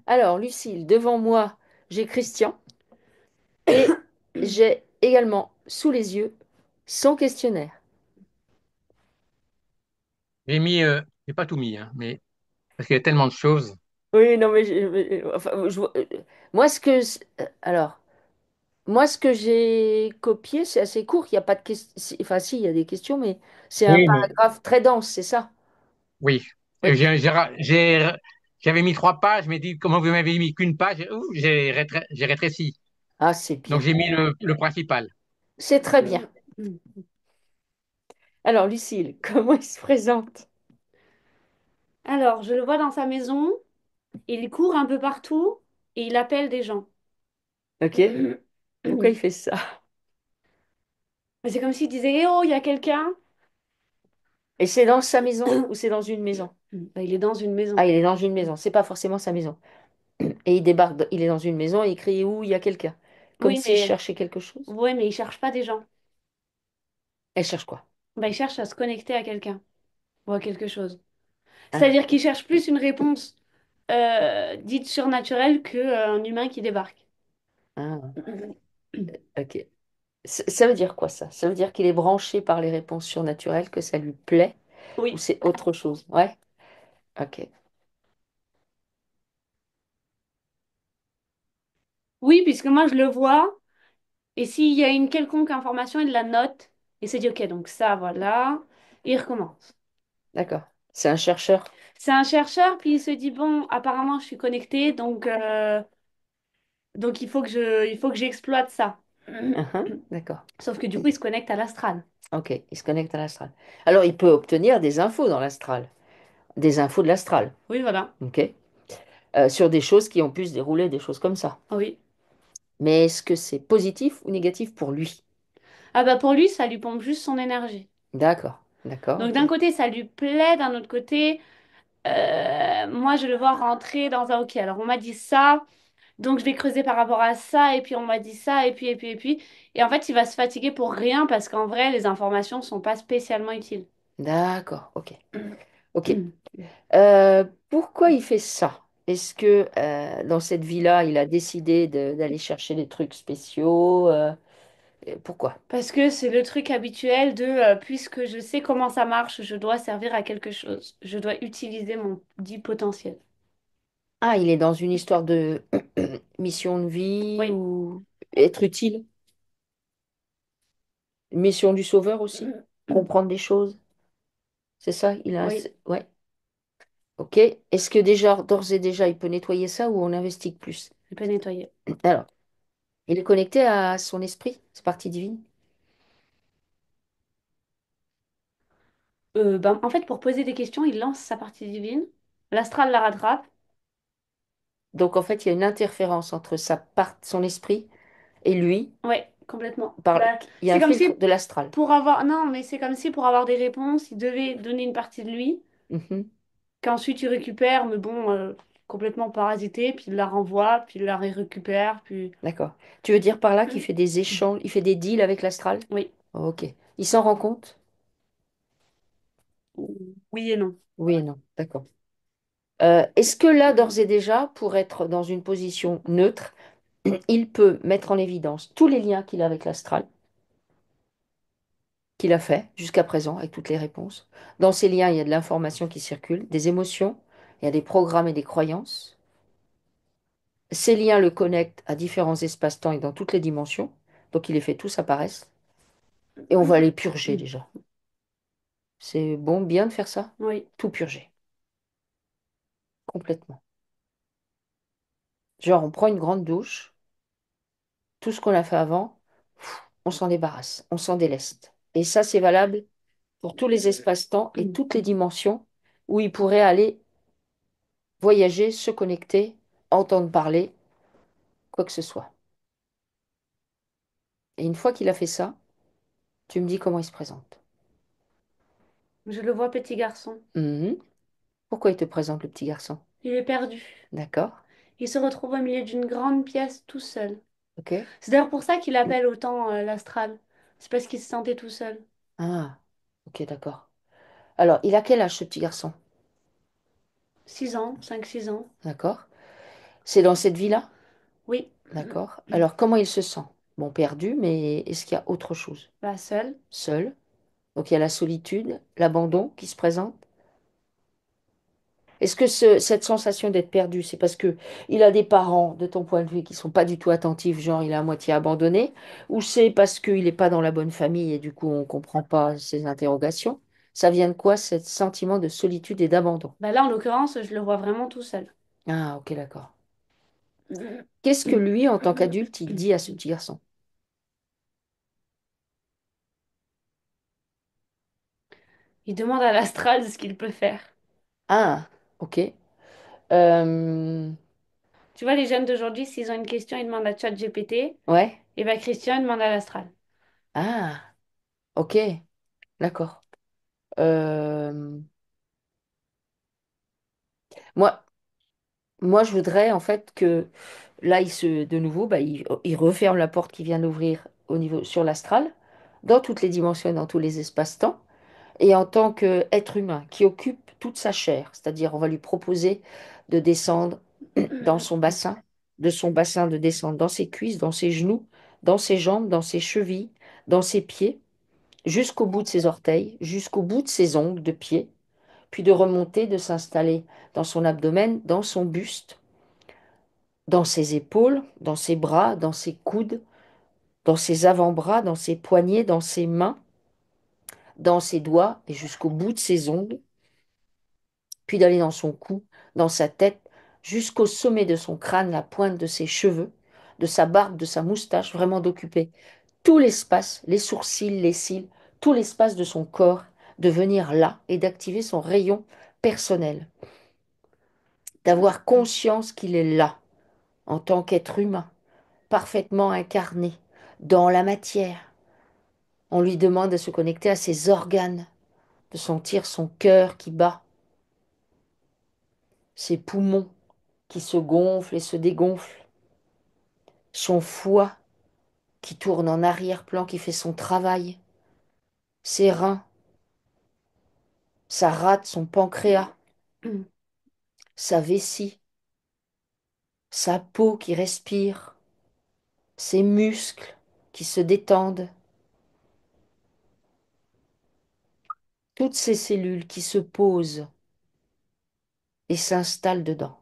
Alors, Lucille, devant moi, j'ai Christian et j'ai également sous les yeux son questionnaire. J'ai pas tout mis, hein, mais parce qu'il y a tellement de choses. Oui, non, mais, enfin, moi, alors, moi, ce que j'ai copié, c'est assez court. Il n'y a pas de questions. Enfin, si, il y a des questions, mais c'est un Oui, mais paragraphe très dense, c'est ça? oui. Oui. J'avais mis 3 pages, mais dit, comment vous m'avez mis qu'une page, ouh, j'ai rétréci. Ah, c'est Donc bien. j'ai mis le principal. C'est très bien. Alors, Lucille, comment il se présente? Alors, je le vois dans sa maison, il court un peu partout et il appelle des gens. Ok. Pourquoi il Mais fait ça? c'est comme s'il disait, eh oh, il y a quelqu'un. Et c'est dans sa maison ou c'est dans une maison? Bah, il est dans une Ah, maison. il est dans une maison. C'est pas forcément sa maison. Et il débarque, il est dans une maison et il crie où il y a quelqu'un. Comme Oui, s'il mais cherchait quelque chose. ouais, mais il cherche pas des gens. Elle cherche quoi? Bah, il cherche à se connecter à quelqu'un ou à quelque chose. Ah, C'est-à-dire qu'il cherche plus une réponse dite surnaturelle que un humain qui débarque. ah, ok. Ça veut dire quoi ça? Ça veut dire qu'il est branché par les réponses surnaturelles, que ça lui plaît, ou Oui. c'est autre chose? Ouais, ok. Oui, puisque moi je le vois, et s'il y a une quelconque information, il la note, et se dit, ok, donc ça, voilà, et il recommence. D'accord. C'est un chercheur. C'est un chercheur, puis il se dit, bon, apparemment je suis connecté, donc il faut que j'exploite ça. Uhum, d'accord. Sauf que du coup, il se connecte à l'astral. Ok, il se connecte à l'astral. Alors, il peut obtenir des infos dans l'astral, des infos de l'astral, Oui, voilà. ok? Sur des choses qui ont pu se dérouler, des choses comme ça. Oui. Mais est-ce que c'est positif ou négatif pour lui? Ah bah pour lui, ça lui pompe juste son énergie. D'accord, d'accord, Donc ok. d'un côté, ça lui plaît, d'un autre côté, moi, je le vois rentrer dans un OK. Alors on m'a dit ça, donc je vais creuser par rapport à ça, et puis on m'a dit ça, et puis. Et en fait, il va se fatiguer pour rien parce qu'en vrai, les informations sont pas spécialement utiles. D'accord, ok. Ok. Pourquoi il fait ça? Est-ce que dans cette vie-là, il a décidé d'aller chercher des trucs spéciaux? Pourquoi? Parce que c'est le truc habituel de puisque je sais comment ça marche, je dois servir à quelque chose. Je dois utiliser mon dit potentiel. Ah, il est dans une histoire de mission de vie Oui, ou être utile? Mission du sauveur aussi? Comprendre des choses? C'est ça? oui, Ouais. Ok. Est-ce que déjà, d'ores et déjà, il peut nettoyer ça ou on investigue plus? je peux nettoyer. Alors, il est connecté à son esprit, sa partie divine? Ben, en fait, pour poser des questions, il lance sa partie divine. L'astral la rattrape. Donc, en fait, il y a une interférence entre son esprit et lui. Ouais, complètement. Par... Bah, Il y a c'est un comme filtre si de l'astral. pour avoir... Non, mais c'est comme si pour avoir des réponses, il devait donner une partie de lui, Mhm. qu'ensuite il récupère, mais bon, complètement parasité, puis il la renvoie, puis il la récupère, puis... D'accord. Tu veux dire par là qu'il fait des échanges, il fait des deals avec l'astral? Oui, Ok. Il s'en rend compte? oui et non. Oui et non. D'accord. Est-ce que là, d'ores et déjà, pour être dans une position neutre, il peut mettre en évidence tous les liens qu'il a avec l'astral, qu'il a fait jusqu'à présent, avec toutes les réponses? Dans ces liens, il y a de l'information qui circule, des émotions, il y a des programmes et des croyances. Ces liens le connectent à différents espaces-temps et dans toutes les dimensions. Donc, il les fait tous apparaître. Et on va les purger déjà. C'est bon, bien de faire ça? Oui, Tout purger, complètement. Genre, on prend une grande douche, tout ce qu'on a fait avant, on s'en débarrasse, on s'en déleste. Et ça, c'est valable pour tous les espaces-temps et toutes les dimensions où il pourrait aller voyager, se connecter, entendre parler, quoi que ce soit. Et une fois qu'il a fait ça, tu me dis comment il se présente. je le vois petit garçon. Mhm. Pourquoi il te présente le petit garçon? Il est perdu. D'accord? Il se retrouve au milieu d'une grande pièce tout seul. Ok? C'est d'ailleurs pour ça qu'il appelle autant l'astral. C'est parce qu'il se sentait tout seul. Ah, ok, d'accord. Alors, il a quel âge ce petit garçon? 6 ans, 5, 6 ans. D'accord? C'est dans cette vie-là? Oui. D'accord. Alors, comment il se sent? Bon, perdu, mais est-ce qu'il y a autre chose? Bah, seul. Seul. Donc, il y a la solitude, l'abandon qui se présente. Est-ce que cette sensation d'être perdu, c'est parce que il a des parents, de ton point de vue, qui sont pas du tout attentifs, genre il est à moitié abandonné, ou c'est parce qu'il n'est pas dans la bonne famille et du coup on comprend pas ses interrogations? Ça vient de quoi, ce sentiment de solitude et d'abandon? Bah là, en l'occurrence, je le vois vraiment tout seul. Ah, ok, d'accord. Qu'est-ce que lui, en tant qu'adulte, il dit à ce petit garçon? Il demande à l'astral ce qu'il peut faire. Ah, ok. Euh, Tu vois, les jeunes d'aujourd'hui, s'ils ont une question, ils demandent à ChatGPT. ouais. Et bah, Christian, il demande à l'astral. Ah, ok, d'accord. Euh, moi, Moi, je voudrais en fait que là, de nouveau, bah, il referme la porte qu'il vient d'ouvrir au niveau sur l'astral, dans toutes les dimensions, dans tous les espaces-temps, et en tant qu'être humain qui occupe toute sa chair, c'est-à-dire on va lui proposer de descendre dans son bassin, de son bassin de descendre dans ses cuisses, dans ses genoux, dans ses jambes, dans ses chevilles, dans ses pieds, jusqu'au bout de ses orteils, jusqu'au bout de ses ongles de pied, puis de remonter, de s'installer dans son abdomen, dans son buste dans ses épaules, dans ses bras, dans ses coudes, dans ses avant-bras, dans ses poignets, dans ses mains, dans ses doigts et jusqu'au bout de ses ongles, puis d'aller dans son cou, dans sa tête, jusqu'au sommet de son crâne, la pointe de ses cheveux, de sa barbe, de sa moustache, vraiment d'occuper tout l'espace, les sourcils, les cils, tout l'espace de son corps, de venir là et d'activer son rayon personnel, d'avoir conscience qu'il est là en tant qu'être humain parfaitement incarné dans la matière. On lui demande de se connecter à ses organes, de sentir son cœur qui bat, ses poumons qui se gonflent et se dégonflent, son foie qui tourne en arrière-plan, qui fait son travail, ses reins, sa rate, son pancréas, sa vessie, sa peau qui respire, ses muscles qui se détendent, toutes ces cellules qui se posent et s'installent dedans.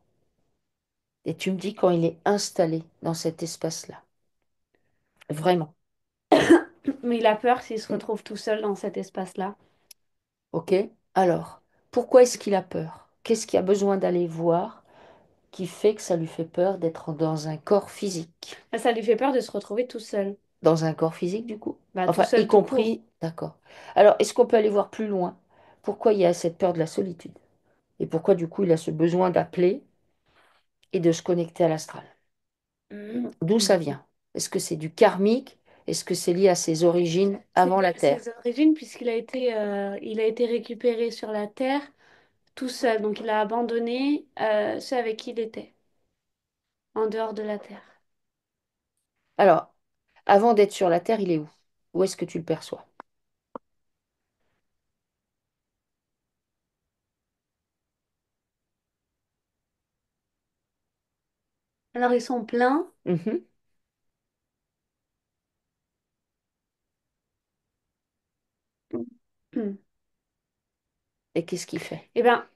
Et tu me dis quand il est installé dans cet espace-là. Vraiment. Mais il a peur s'il se Mm. retrouve tout seul dans cet espace-là. OK? Alors, pourquoi est-ce qu'il a peur? Qu'est-ce qu'il a besoin d'aller voir qui fait que ça lui fait peur d'être dans un corps physique? Bah, ça lui fait peur de se retrouver tout seul. Dans un corps physique, du coup? Bah, tout Enfin, y seul, tout court. compris, d'accord. Alors, est-ce qu'on peut aller voir plus loin? Pourquoi il y a cette peur de la solitude? Et pourquoi, du coup, il a ce besoin d'appeler et de se connecter à l'astral? D'où ça vient? Est-ce que c'est du karmique? Est-ce que c'est lié à ses origines C'est avant lié la à Terre? ses origines puisqu'il a été récupéré sur la Terre tout seul. Donc il a abandonné ceux avec qui il était, en dehors de la Terre. Alors, avant d'être sur la Terre, il est où? Où est-ce que tu le perçois? Alors ils sont pleins. Mhm. Et qu'est-ce qu'il fait? Eh ben,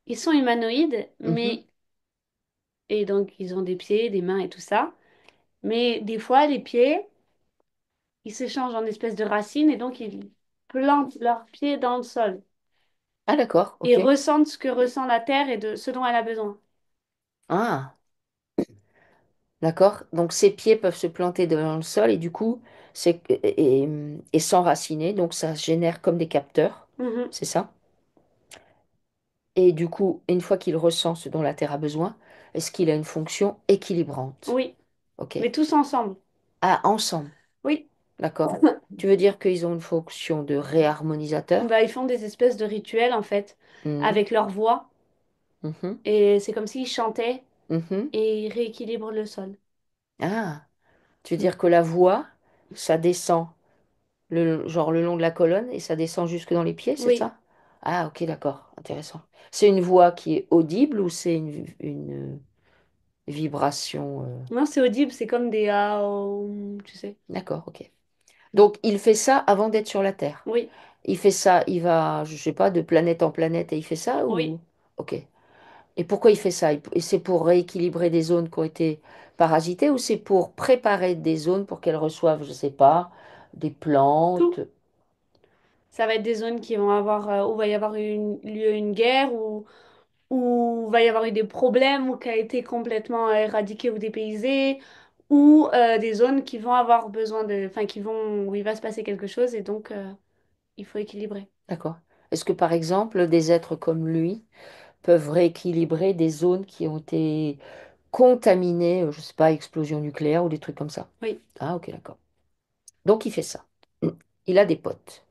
ils sont humanoïdes, Mhm. mais et donc ils ont des pieds, des mains et tout ça. Mais des fois, les pieds, ils se changent en espèces de racines et donc ils plantent leurs pieds dans le sol Ah d'accord, et ok. ressentent ce que ressent la terre et de ce dont elle a besoin. Ah, d'accord. Donc ses pieds peuvent se planter dans le sol et du coup, et s'enraciner. Donc ça génère comme des capteurs, Mhm. c'est ça? Et du coup, une fois qu'il ressent ce dont la Terre a besoin, est-ce qu'il a une fonction équilibrante? Oui, Ok. mais tous ensemble. Ah, ensemble, Oui. d'accord. Tu veux dire qu'ils ont une fonction de réharmonisateur? Bah, ils font des espèces de rituels en fait Mhm, avec leur voix mhm, et c'est comme s'ils chantaient mhm. et ils rééquilibrent le sol. Ah, tu veux dire que la voix, ça descend genre le long de la colonne et ça descend jusque dans les pieds, c'est Oui, ça? Ah, ok, d'accord, intéressant. C'est une voix qui est audible ou c'est une vibration Non, c'est audible, c'est comme des ah, tu sais. D'accord, ok. Donc, il fait ça avant d'être sur la Terre. Oui, Il fait ça, il va, je sais pas, de planète en planète et il fait ça oui, ou... Ok. Et pourquoi il fait ça? Et c'est pour rééquilibrer des zones qui ont été parasitées ou c'est pour préparer des zones pour qu'elles reçoivent, je sais pas, des plantes? tout. Ça va être des zones qui vont avoir, où va y avoir lieu une guerre, où va y avoir eu des problèmes, ou qui a été complètement éradiqué ou dépaysé, ou des zones qui vont avoir besoin de, enfin, où il va se passer quelque chose et donc il faut équilibrer. D'accord. Est-ce que par exemple, des êtres comme lui peuvent rééquilibrer des zones qui ont été contaminées, je sais pas, explosion nucléaire ou des trucs comme ça? Oui. Ah, ok, d'accord. Donc il fait ça. Il a des potes.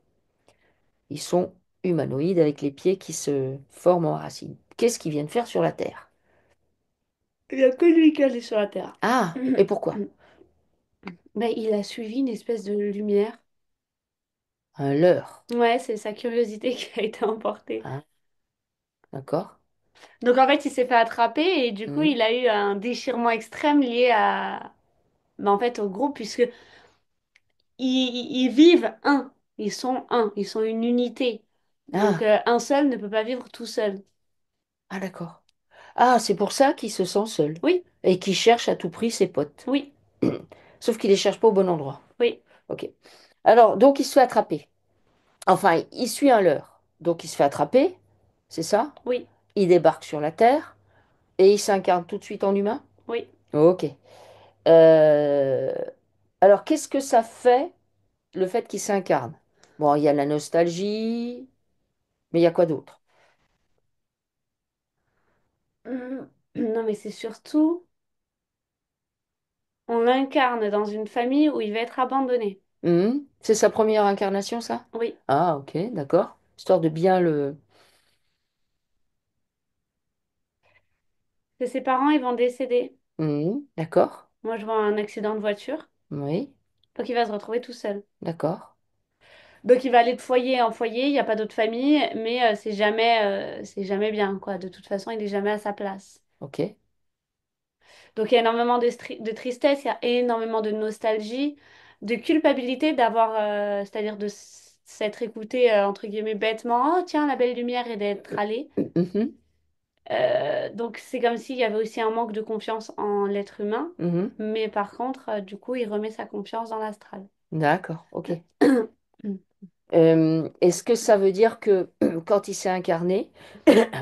Ils sont humanoïdes avec les pieds qui se forment en racines. Qu'est-ce qu'ils viennent faire sur la Terre? Il n'y a que lui qui est sur la Terre. Ah, et pourquoi? Ben, il a suivi une espèce de lumière. Un leurre. Ouais, c'est sa curiosité qui a été emportée. Ah, d'accord. Donc en fait, il s'est fait attraper et du coup, Mhm. il a eu un déchirement extrême lié à, ben, en fait, au groupe, puisque ils vivent un. Ils sont un. Ils sont une unité. Donc Ah, un seul ne peut pas vivre tout seul. ah, d'accord. Ah, c'est pour ça qu'il se sent seul Oui, et qu'il cherche à tout prix ses potes. oui, Sauf qu'il les cherche pas au bon endroit. oui, Ok. Alors, donc il se fait attraper. Enfin, il suit un leurre. Donc il se fait attraper, c'est ça? oui, Il débarque sur la Terre et il s'incarne tout de suite en humain? oui. Ok. Euh, Alors, qu'est-ce que ça fait, le fait qu'il s'incarne? Bon, il y a la nostalgie, mais il y a quoi d'autre? Non, mais c'est surtout, on l'incarne dans une famille où il va être abandonné. C'est sa première incarnation, ça? Oui. Ah, ok, d'accord. Histoire de bien le... Que ses parents, ils vont décéder. D'accord. Moi, je vois un accident de voiture. Oui, Donc, il va se retrouver tout seul. d'accord. Donc, il va aller de foyer en foyer. Il n'y a pas d'autre famille, mais c'est jamais bien, quoi. De toute façon, il n'est jamais à sa place. Ok. Donc, il y a énormément de tristesse, il y a énormément de nostalgie, de culpabilité d'avoir, c'est-à-dire de s'être écouté, entre guillemets, bêtement. Oh, tiens, la belle lumière et d'être allé. Mhm, Donc, c'est comme s'il y avait aussi un manque de confiance en l'être humain. mhm. Mais par contre, du coup, il remet sa confiance dans l'astral. D'accord, ok. Est-ce que ça veut dire que quand il s'est incarné,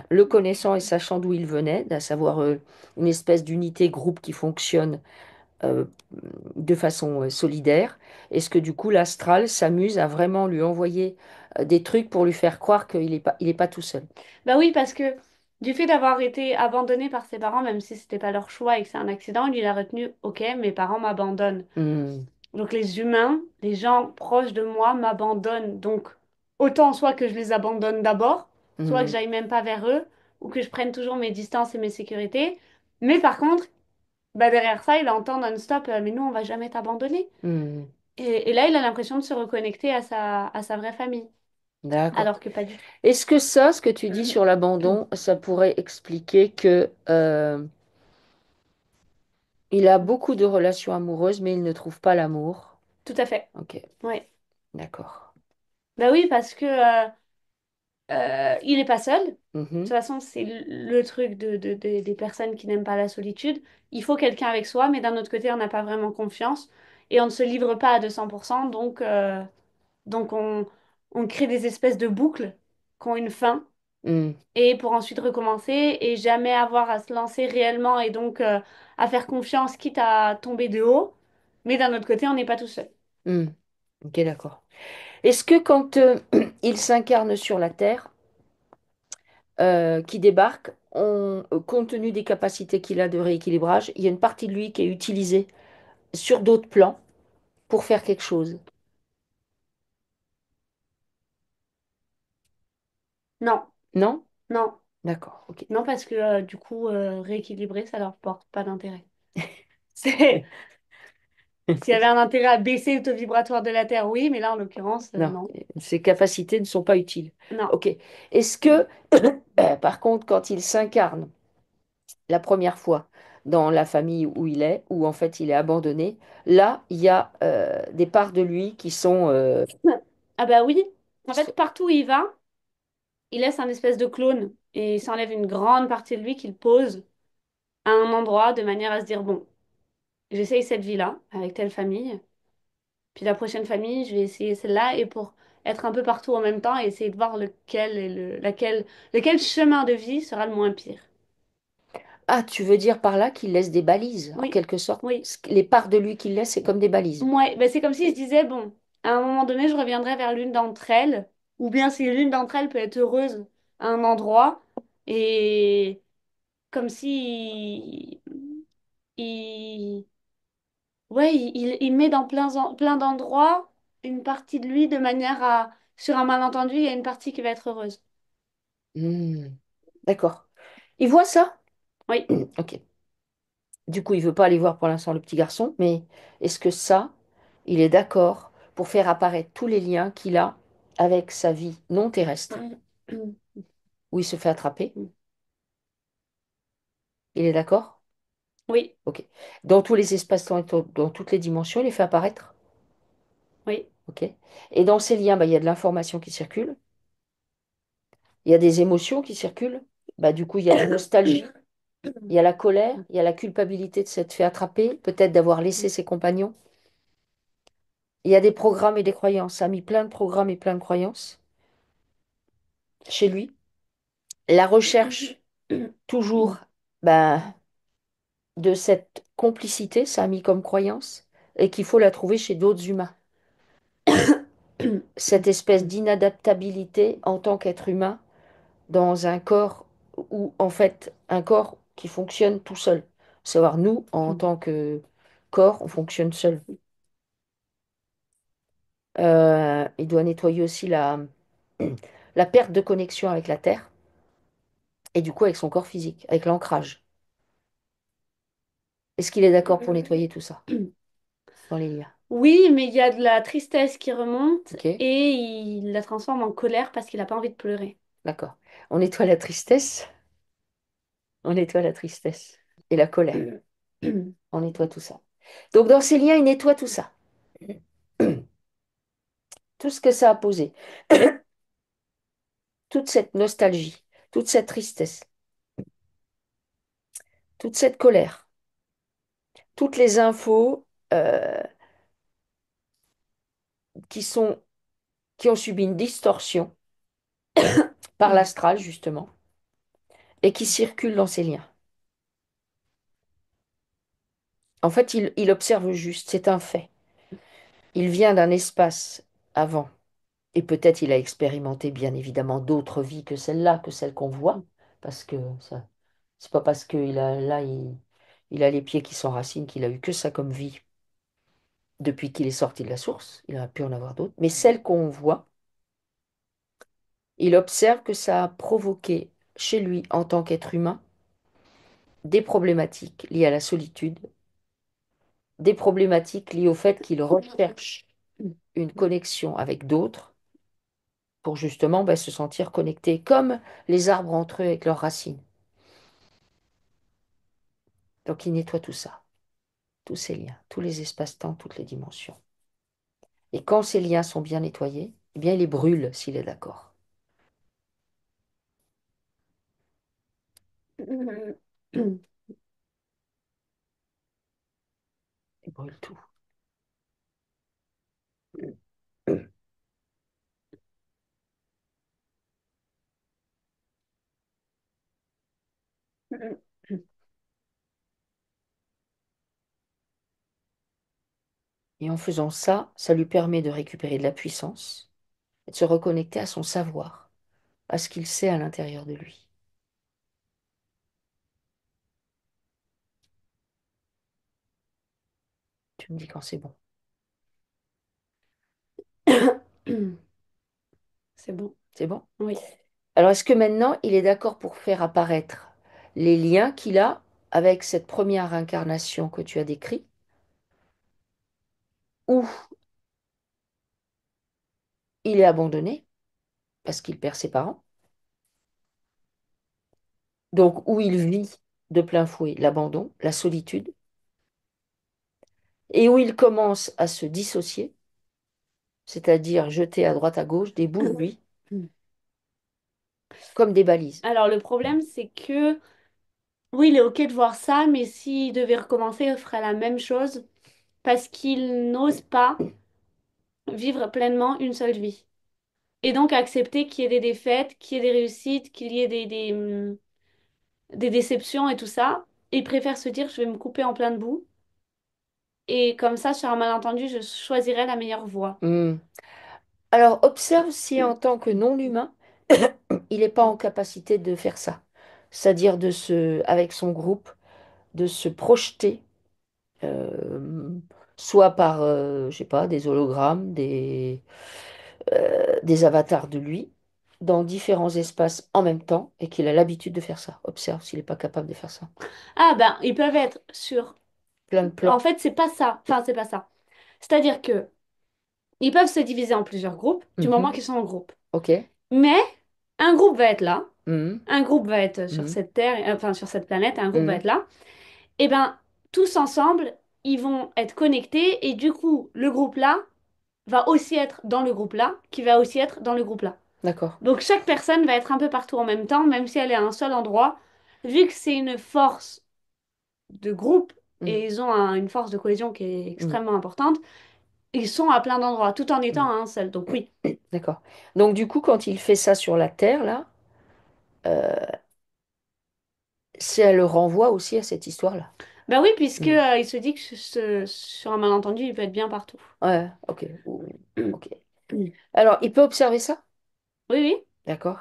le connaissant et sachant d'où il venait, à savoir une espèce d'unité groupe qui fonctionne euh, de façon solidaire, est-ce que du coup l'astral s'amuse à vraiment lui envoyer des trucs pour lui faire croire qu'il est pas tout seul? Bah oui, parce que du fait d'avoir été abandonné par ses parents, même si c'était pas leur choix et que c'est un accident, lui, il a retenu, ok, mes parents m'abandonnent. Hmm, Donc les humains, les gens proches de moi m'abandonnent. Donc autant soit que je les abandonne d'abord, soit que hmm, j'aille même pas vers eux, ou que je prenne toujours mes distances et mes sécurités. Mais par contre, bah derrière ça, il entend non-stop, mais nous, on va jamais t'abandonner. hmm. Et là, il a l'impression de se reconnecter à sa vraie famille, D'accord. alors que pas du tout. Est-ce que ça, ce que tu dis sur l'abandon, ça pourrait expliquer que il a beaucoup de relations amoureuses, mais il ne trouve pas l'amour? Tout à fait. Ok, Ouais. d'accord. Bah oui, parce que il est pas seul. De toute Mhm, façon, c'est le truc des personnes qui n'aiment pas la solitude. Il faut quelqu'un avec soi, mais d'un autre côté, on n'a pas vraiment confiance et on ne se livre pas à 200%. Donc on crée des espèces de boucles qui ont une fin hmm, et pour ensuite recommencer et jamais avoir à se lancer réellement et donc à faire confiance, quitte à tomber de haut. Mais d'un autre côté, on n'est pas tout seul. hmm. Ok, d'accord. Est-ce que quand il s'incarne sur la Terre, qui débarque, compte tenu des capacités qu'il a de rééquilibrage, il y a une partie de lui qui est utilisée sur d'autres plans pour faire quelque chose? Non, Non? non, D'accord, ok. non, parce que du coup, rééquilibrer, ça leur porte pas d'intérêt. C'est S'il y avait un intérêt à baisser le taux vibratoire de la Terre, oui, mais là, en l'occurrence, Non, non. ces capacités ne sont pas utiles. Non. Ok. Est-ce que, par contre, quand il s'incarne la première fois dans la famille où il est, où en fait il est abandonné, là, il y a des parts de lui qui sont... Ah bah oui. En qui fait, sont- partout où il va, il laisse un espèce de clone et il s'enlève une grande partie de lui qu'il pose à un endroit de manière à se dire, bon, j'essaye cette vie-là avec telle famille, puis la prochaine famille, je vais essayer celle-là et pour être un peu partout en même temps et essayer de voir lequel chemin de vie sera le moins pire. Ah, tu veux dire par là qu'il laisse des balises, en Oui, quelque sorte. oui. Les parts de lui qu'il laisse, c'est comme des balises. Ouais, ben c'est comme si je disais, bon, à un moment donné, je reviendrai vers l'une d'entre elles, ou bien si l'une d'entre elles peut être heureuse à un endroit, et comme si il, ouais, il met dans plein d'endroits une partie de lui de manière à, sur un malentendu, il y a une partie qui va être heureuse. Hmm, d'accord. Il voit ça? Oui. Ok. Du coup, il veut pas aller voir pour l'instant le petit garçon, mais est-ce que ça, il est d'accord pour faire apparaître tous les liens qu'il a avec sa vie non terrestre, où il se fait attraper? Il est d'accord? Oui, Ok. Dans tous les espaces-temps et dans toutes les dimensions, il les fait apparaître. oui. Ok. Et dans ces liens, bah, il y a de l'information qui circule, il y a des émotions qui circulent. Bah, du coup, il y a la nostalgie, il y a la colère, il y a la culpabilité de s'être fait attraper, peut-être d'avoir laissé ses compagnons. Il y a des programmes et des croyances. Ça a mis plein de programmes et plein de croyances chez lui. La recherche, toujours, bah, de cette complicité, ça a mis comme croyance, et qu'il faut la trouver chez d'autres humains. Cette espèce d'inadaptabilité en tant qu'être humain dans un corps où, en fait, un corps qui fonctionne tout seul. Savoir, nous, en tant que corps, on fonctionne seul. Il doit nettoyer aussi la perte de connexion avec la Terre et du coup avec son corps physique, avec l'ancrage. Est-ce qu'il est d'accord pour nettoyer tout ça dans les liens? Oui, mais il y a de la tristesse qui remonte Ok, et il la transforme en colère parce qu'il n'a pas envie de pleurer. d'accord. On nettoie la tristesse, on nettoie la tristesse et la colère. On nettoie tout ça. Donc dans ces liens, il nettoie tout ça. Tout ce que ça a posé. Toute cette nostalgie, toute cette tristesse, toute cette colère, toutes les infos euh, qui sont, qui ont subi une distorsion par l'astral, justement, et qui circulent dans ces liens. En fait, il observe juste, c'est un fait. Il vient d'un espace avant, et peut-être il a expérimenté bien évidemment d'autres vies que celle-là, que celle qu'on voit, parce que ça, c'est pas parce qu'il a là, il a les pieds qui s'enracinent qu'il a eu que ça comme vie depuis qu'il est sorti de la source. Il aurait pu en avoir d'autres, mais celle qu'on voit, il observe que ça a provoqué chez lui, en tant qu'être humain, des problématiques liées à la solitude, des problématiques liées au fait qu'il recherche une connexion avec d'autres pour justement se sentir connecté, comme les arbres entre eux avec leurs racines. Donc il nettoie tout ça, tous ces liens, tous les espaces-temps, toutes les dimensions. Et quand ces liens sont bien nettoyés, eh bien il les brûle s'il est d'accord. Il brûle tout. Et en faisant ça, ça lui permet de récupérer de la puissance et de se reconnecter à son savoir, à ce qu'il sait à l'intérieur de lui. Tu me dis quand c'est bon. C'est bon. C'est bon? Oui. Alors, est-ce que maintenant, il est d'accord pour faire apparaître les liens qu'il a avec cette première incarnation que tu as décrite où il est abandonné parce qu'il perd ses parents, donc où il vit de plein fouet l'abandon, la solitude, et où il commence à se dissocier, c'est-à-dire jeter à droite à gauche des bouts de lui, comme des balises. Alors le problème, c'est que oui, il est ok de voir ça, mais s'il devait recommencer, il ferait la même chose parce qu'il n'ose pas vivre pleinement une seule vie. Et donc accepter qu'il y ait des défaites, qu'il y ait des réussites, qu'il y ait des déceptions et tout ça. Il préfère se dire, je vais me couper en plein de bout. Et comme ça, sur un malentendu, je choisirais la meilleure voie. Hmm. Alors, observe si en tant que non-humain, il n'est pas en capacité de faire ça. C'est-à-dire avec son groupe, de se projeter, euh, soit par, je sais pas, des hologrammes, des avatars de lui, dans différents espaces en même temps, et qu'il a l'habitude de faire ça. Observe s'il n'est pas capable de faire ça. Ah ben, ils peuvent être sur... Plein de En plans. fait, c'est pas ça. Enfin, c'est pas ça. C'est-à-dire que ils peuvent se diviser en plusieurs groupes du moment Mhm. qu'ils sont en groupe. Ok. Mais un groupe va être là, Mhm. un groupe va être sur Mhm. cette terre, enfin sur cette planète, un groupe va Mhm. être là. Et ben, tous ensemble, ils vont être connectés et du coup, le groupe là va aussi être dans le groupe là, qui va aussi être dans le groupe là. D'accord. Donc chaque personne va être un peu partout en même temps, même si elle est à un seul endroit, vu que c'est une force de groupe Mhm. et ils ont une force de cohésion qui est Mhm. extrêmement importante, ils sont à plein d'endroits, tout en étant Mhm. à un seul. Donc oui. D'accord. Donc, du coup, quand il fait ça sur la Terre, là, ça le renvoie aussi à cette histoire-là. Ben oui, puisque Mhm. il se dit que sur un malentendu, il peut être bien partout. Ouais, ok. Ok. Alors, il peut observer ça? Oui, oui. D'accord.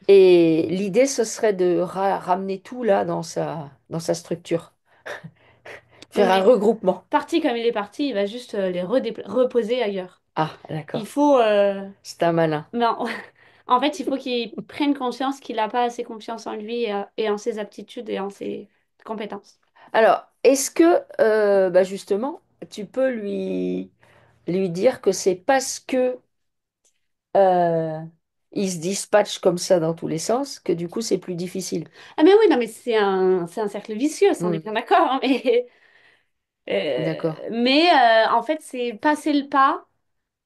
Et l'idée, ce serait de ramener tout là dans sa structure. Oui, Faire un mais regroupement. parti comme il est parti, il va juste les reposer ailleurs. Ah, Il d'accord. faut... C'est un malin. non. En fait, il faut qu'il prenne conscience qu'il n'a pas assez confiance en lui et en ses aptitudes et en ses compétences. Alors, est-ce que, bah justement, tu peux lui dire que c'est parce que euh, il se dispatche comme ça dans tous les sens que du coup, c'est plus difficile. Ah mais oui, non, mais c'est un cercle vicieux, ça, on est Hmm. bien d'accord, hein, D'accord. en fait, c'est passer le pas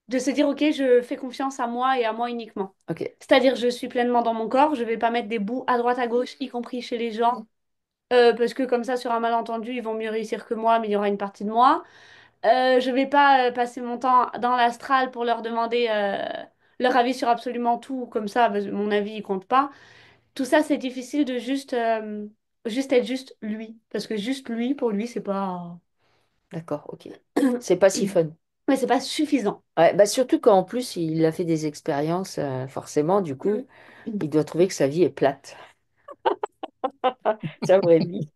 de se dire, ok, je fais confiance à moi et à moi uniquement. Ok. C'est-à-dire, je suis pleinement dans mon corps, je vais pas mettre des bouts à droite, à gauche, y compris chez les gens, parce que comme ça, sur un malentendu, ils vont mieux réussir que moi, mais il y aura une partie de moi. Je vais pas passer mon temps dans l'astral pour leur demander leur avis sur absolument tout, comme ça, parce que mon avis, il compte pas. Tout ça, c'est difficile de juste être juste lui, parce que juste lui, pour lui, c'est pas... D'accord. Ok. C'est pas si fun. Mais c'est pas suffisant. Ouais, bah surtout quand en plus il a fait des expériences, forcément, du coup, il doit trouver que sa vie est plate. Sa vraie vie.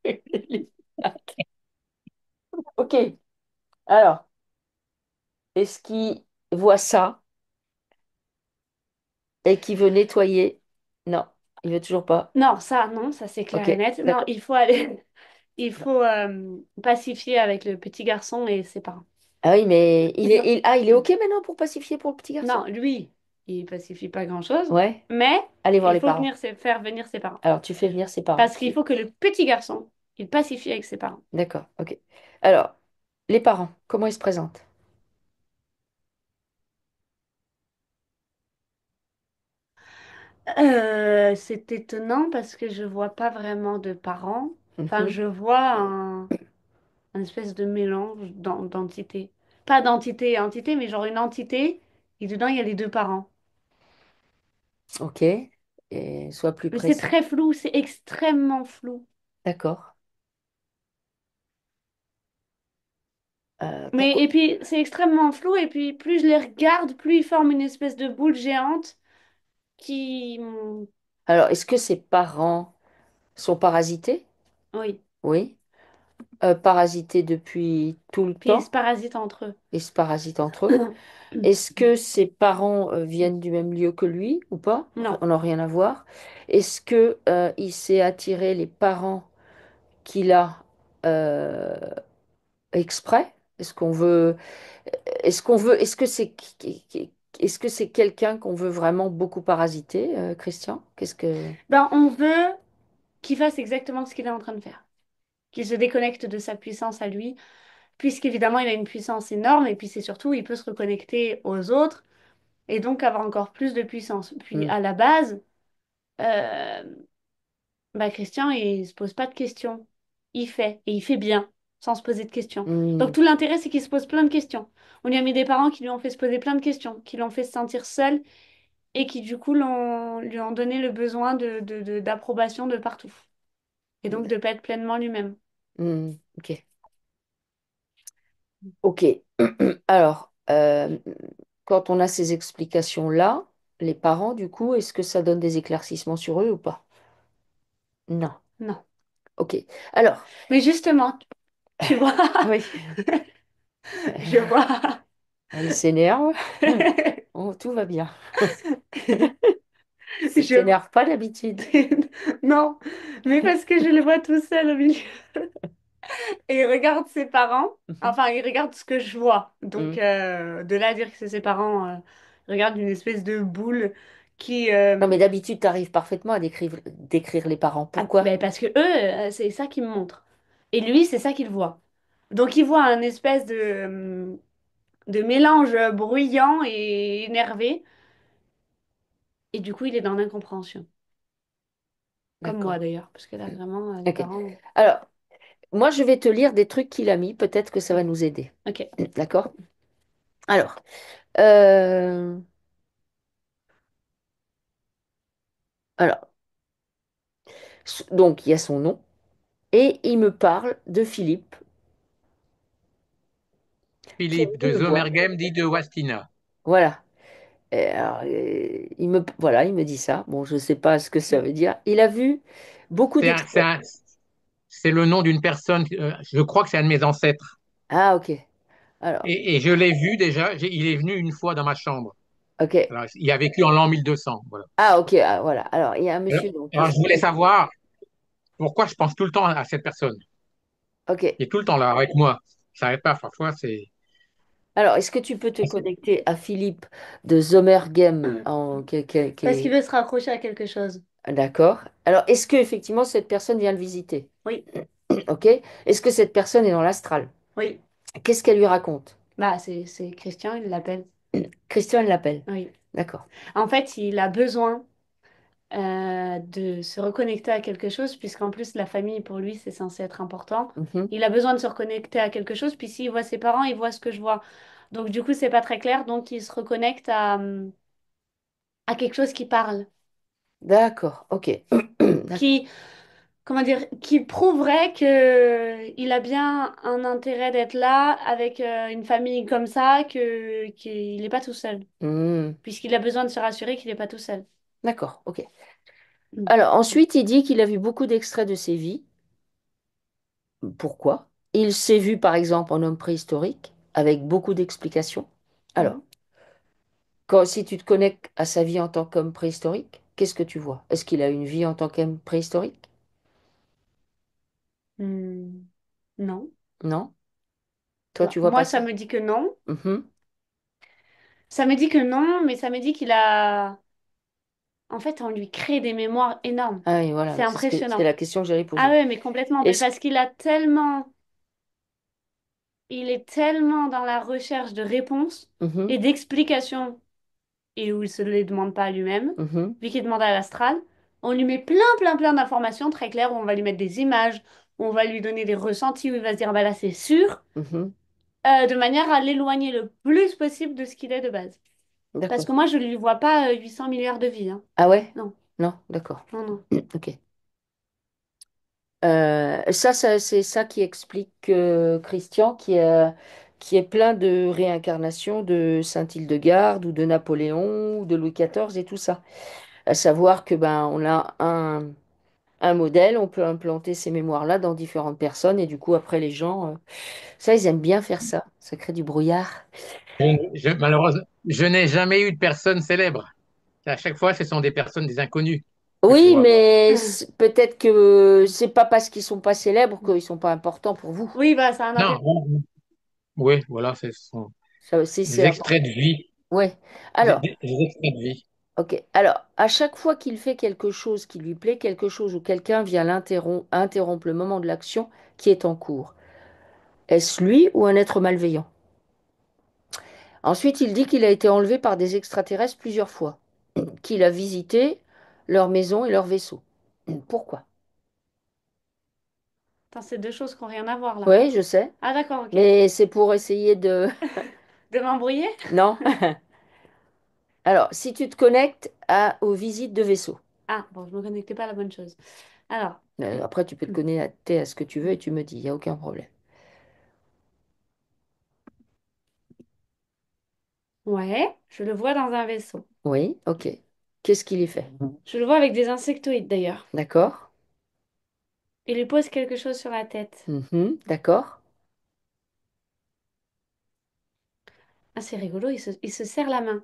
Elle est plate. Ok. Alors, est-ce qu'il voit ça et qu'il veut nettoyer? Non, il veut toujours pas. Non, ça, non, ça c'est clair Ok, et net. Non, d'accord. il faut aller, il faut pacifier avec le petit garçon et ses parents. Ah oui, mais il est ok maintenant pour pacifier pour le petit Non, garçon? lui, il pacifie pas grand-chose, Ouais. mais Allez voir il les faut parents. faire venir ses parents. Alors, tu fais venir ses parents. Parce qu'il faut que le petit garçon, il pacifie avec ses parents. D'accord, ok. Alors, les parents, comment ils se présentent? C'est étonnant parce que je vois pas vraiment de parents. Enfin, Mhm. je vois un espèce de mélange d'entités. Pas d'entité, entité, mais genre une entité, et dedans il y a les deux parents. Ok. Et sois plus Mais c'est précis. très flou, c'est extrêmement flou. D'accord. Mais Pourquoi? et puis c'est extrêmement flou, et puis plus je les regarde, plus ils forment une espèce de boule géante qui... Alors, est-ce que ses parents sont parasités? Oui, Oui. Parasités depuis tout le puis ils se temps parasitent entre eux. et se parasitent entre eux. Est-ce que ses parents viennent du même lieu que lui ou pas? Non, On n'a rien à voir. Est-ce que il s'est attiré les parents qu'il a euh, exprès? Est-ce qu'on veut, est-ce que est-ce que c'est quelqu'un qu'on veut vraiment beaucoup parasiter, Christian? Qu'est-ce que... Ben, on veut qu'il fasse exactement ce qu'il est en train de faire, qu'il se déconnecte de sa puissance à lui, puisqu'évidemment, il a une puissance énorme, et puis c'est surtout, il peut se reconnecter aux autres, et donc avoir encore plus de puissance. Puis Hmm, à la base, euh, bah, Christian, il se pose pas de questions. Il fait, et il fait bien, sans se poser de questions. Donc hmm, tout l'intérêt, c'est qu'il se pose plein de questions. On lui a mis des parents qui lui ont fait se poser plein de questions, qui l'ont fait se sentir seul, et qui du coup lui ont donné le besoin d'approbation de partout. Et donc de pas être pleinement lui-même. ok. Ok. Alors, quand on a ces explications-là, les parents, du coup, est-ce que ça donne des éclaircissements sur eux ou pas? Non. Non. Ok. Alors, Mais justement, tu vois, oui, je vois. elle s'énerve. Oh, tout va bien. Tu Je... t'énerves pas d'habitude. Non, mais parce que je le vois tout seul au milieu. Et il regarde ses parents. Mhm. Enfin, il regarde ce que je vois. Donc, Mhm. de là à dire que c'est ses parents, il regarde une espèce de boule qui... Non, mais d'habitude, tu arrives parfaitement à décrire les parents. Pourquoi? ben, parce que eux, c'est ça qu'ils me montrent. Et lui, c'est ça qu'il voit. Donc, il voit un espèce de mélange bruyant et énervé. Et du coup, il est dans l'incompréhension. Comme moi, D'accord. d'ailleurs. Parce que là, vraiment, les Ok. parents... Alors, moi, je vais te lire des trucs qu'il a mis. Peut-être que ça va nous aider. Ok. D'accord? Alors, euh, alors, donc, il y a son nom. Et il me parle de Philippe, qui est Philippe de venu le voir. Zomergem dit de Wastina. Voilà. Et alors, voilà, il me dit ça. Bon, je ne sais pas ce que ça veut dire. Il a vu beaucoup C'est un- c'est d'extraits. un- c'est le nom d'une personne, je crois que c'est un de mes ancêtres. Ah, ok. Alors, Et je l'ai vu déjà, il est venu une fois dans ma chambre. ok. Alors, il a vécu en l'an 1200. Voilà. Ah, ok. Ah, voilà. Alors, il y a un Alors, monsieur donc, qui alors, je voulais s'appelle. savoir pourquoi je pense tout le temps à cette personne. Ok. Il est tout le temps là avec moi. Ça n'arrête pas, parfois, c'est. Alors, est-ce que tu peux te connecter à Philippe de Zomergem Parce qu'il veut se raccrocher à quelque chose. D'accord. Alors, est-ce que effectivement cette personne vient le visiter? Oui, Ok. Est-ce que cette personne est dans l'astral? oui. Qu'est-ce qu'elle lui raconte? Bah, c'est Christian, il l'appelle. Christian l'appelle. Oui. D'accord. En fait, il a besoin de se reconnecter à quelque chose, puisqu'en plus, la famille, pour lui, c'est censé être important. Mhm. Il a besoin de se reconnecter à quelque chose, puis s'il voit ses parents, il voit ce que je vois. Donc, du coup, c'est pas très clair. Donc, il se reconnecte à quelque chose qui parle, D'accord. Ok. D'accord. qui, comment dire, qui prouverait que il a bien un intérêt d'être là avec une famille comme ça, qu'il n'est pas tout seul, Hmm. puisqu'il a besoin de se rassurer qu'il n'est pas tout seul. D'accord. Ok. Mm. Alors ensuite, il dit qu'il a vu beaucoup d'extraits de ses vies. Pourquoi? Il s'est vu par exemple en homme préhistorique avec beaucoup d'explications. Alors, Mhm. si tu te connectes à sa vie en tant qu'homme préhistorique, qu'est-ce que tu vois? Est-ce qu'il a une vie en tant qu'homme préhistorique? Hmm. Non. Non? Toi, Bah, tu vois moi, pas ça ça? me dit que non. Mhm. Ça me dit que non, mais ça me dit qu'il a... En fait, on lui crée des mémoires énormes. Ah oui, voilà, C'est c'est impressionnant. la question que j'allais Ah poser. ouais, mais complètement. Mais Est-ce parce qu'il a tellement... Il est tellement dans la recherche de réponses Mhm, et d'explications, et où il se les demande pas à lui-même, mhm, vu qu'il demande à l'astral, on lui met plein, plein, plein d'informations très claires, où on va lui mettre des images, où on va lui donner des ressentis, où il va se dire, bah là, c'est sûr, mhm. de manière à l'éloigner le plus possible de ce qu'il est de base. Parce D'accord. que moi, je ne lui vois pas 800 milliards de vies, hein. Ah ouais? Non, Non, d'accord. non, non. Ok. C'est ça qui explique Christian, qui est plein de réincarnations de Saint-Hildegarde ou de Napoléon ou de Louis XIV et tout ça. À savoir que ben on a un modèle, on peut implanter ces mémoires-là dans différentes personnes et du coup après les gens, ça ils aiment bien faire ça. Ça crée du brouillard. Malheureusement, je n'ai jamais eu de personne célèbre. À chaque fois, ce sont des personnes, des inconnus que je Oui, vois. mais peut-être que c'est pas parce qu'ils sont pas célèbres qu'ils sont pas importants pour vous. Oui, bah, ça a un Non, intérêt. Oui, voilà, ce sont C'est des important. extraits de vie. Ouais. Des, Alors, des extraits de vie. ok. Alors, à chaque fois qu'il fait quelque chose qui lui plaît, quelque chose où quelqu'un vient interrompre le moment de l'action qui est en cours, est-ce lui ou un être malveillant? Ensuite, il dit qu'il a été enlevé par des extraterrestres plusieurs fois, qu'il a visité leur maison et leur vaisseau. Pourquoi? Attends, c'est deux choses qui n'ont rien à voir là. Oui, je sais, Ah d'accord, ok. mais c'est pour essayer de... De m'embrouiller? Non? Alors, si tu te connectes aux visites de vaisseaux, Ah, bon, je me connectais pas à la bonne chose. Alors, après tu peux te connecter à ce que tu veux et tu me dis, il n'y a aucun problème. ouais, je le vois dans un vaisseau. Oui, ok. Qu'est-ce qu'il y fait? Je le vois avec des insectoïdes d'ailleurs. D'accord? Il lui pose quelque chose sur la tête. Mhm, d'accord? Ah, c'est rigolo, il se serre la main.